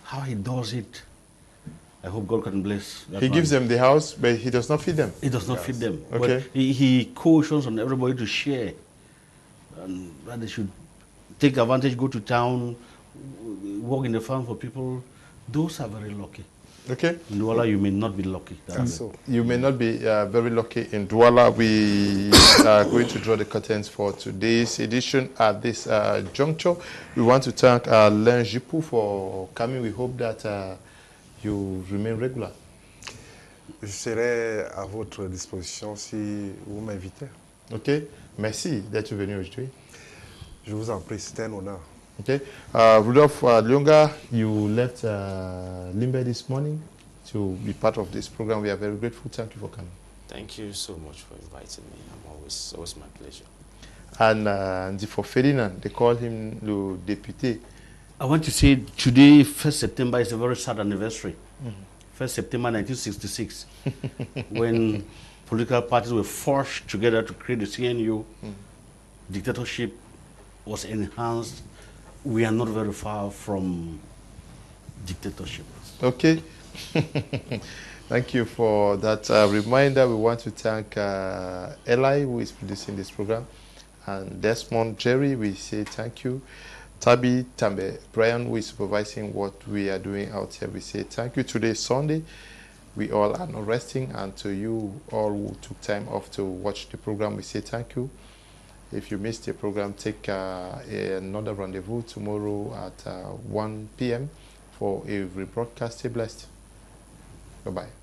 Speaker 2: How he does it, I hope God can bless that
Speaker 1: He
Speaker 2: man.
Speaker 1: gives them the house, but he does not feed them.
Speaker 2: He does not feed them.
Speaker 1: Okay.
Speaker 2: But he cautions on everybody to share. And that they should take advantage, go to town, work in the farm for people. Those are very lucky.
Speaker 1: Okay.
Speaker 2: In Douala, you may not be lucky.
Speaker 1: You may not be very lucky in Douala. We are going to draw the curtains for today's edition at this juncture. We want to thank Len Jipou for coming. We hope that you remain regular.
Speaker 3: Je serai à votre disposition si vous m'invitez.
Speaker 1: Ok, merci d'être venu aujourd'hui.
Speaker 3: Je vous en prie, c'était un honneur.
Speaker 1: Okay, Rudolph Lyonga, you left Limbe this morning to be part of this program. We are very grateful. Thank you for coming.
Speaker 4: Thank you so much for inviting me. Always my pleasure.
Speaker 1: And for Ferdinand, they call him le député.
Speaker 2: I want to say today, 1st September, is a very sad anniversary. 1st September 1966, when political parties were forced together to create the CNU, dictatorship was enhanced. We are not very far from dictatorship.
Speaker 1: Okay. Thank you for that reminder. We want to thank Eli, who is producing this program, and Desmond Jerry. We say thank you. Tabi Tambe Brian, who is supervising what we are doing out here. We say thank you. Today is Sunday. We all are not resting, and to you all who took time off to watch the program, we say thank you. If you missed the program, take another rendezvous tomorrow at 1 p.m. for a rebroadcast. Stay blessed. Bye-bye.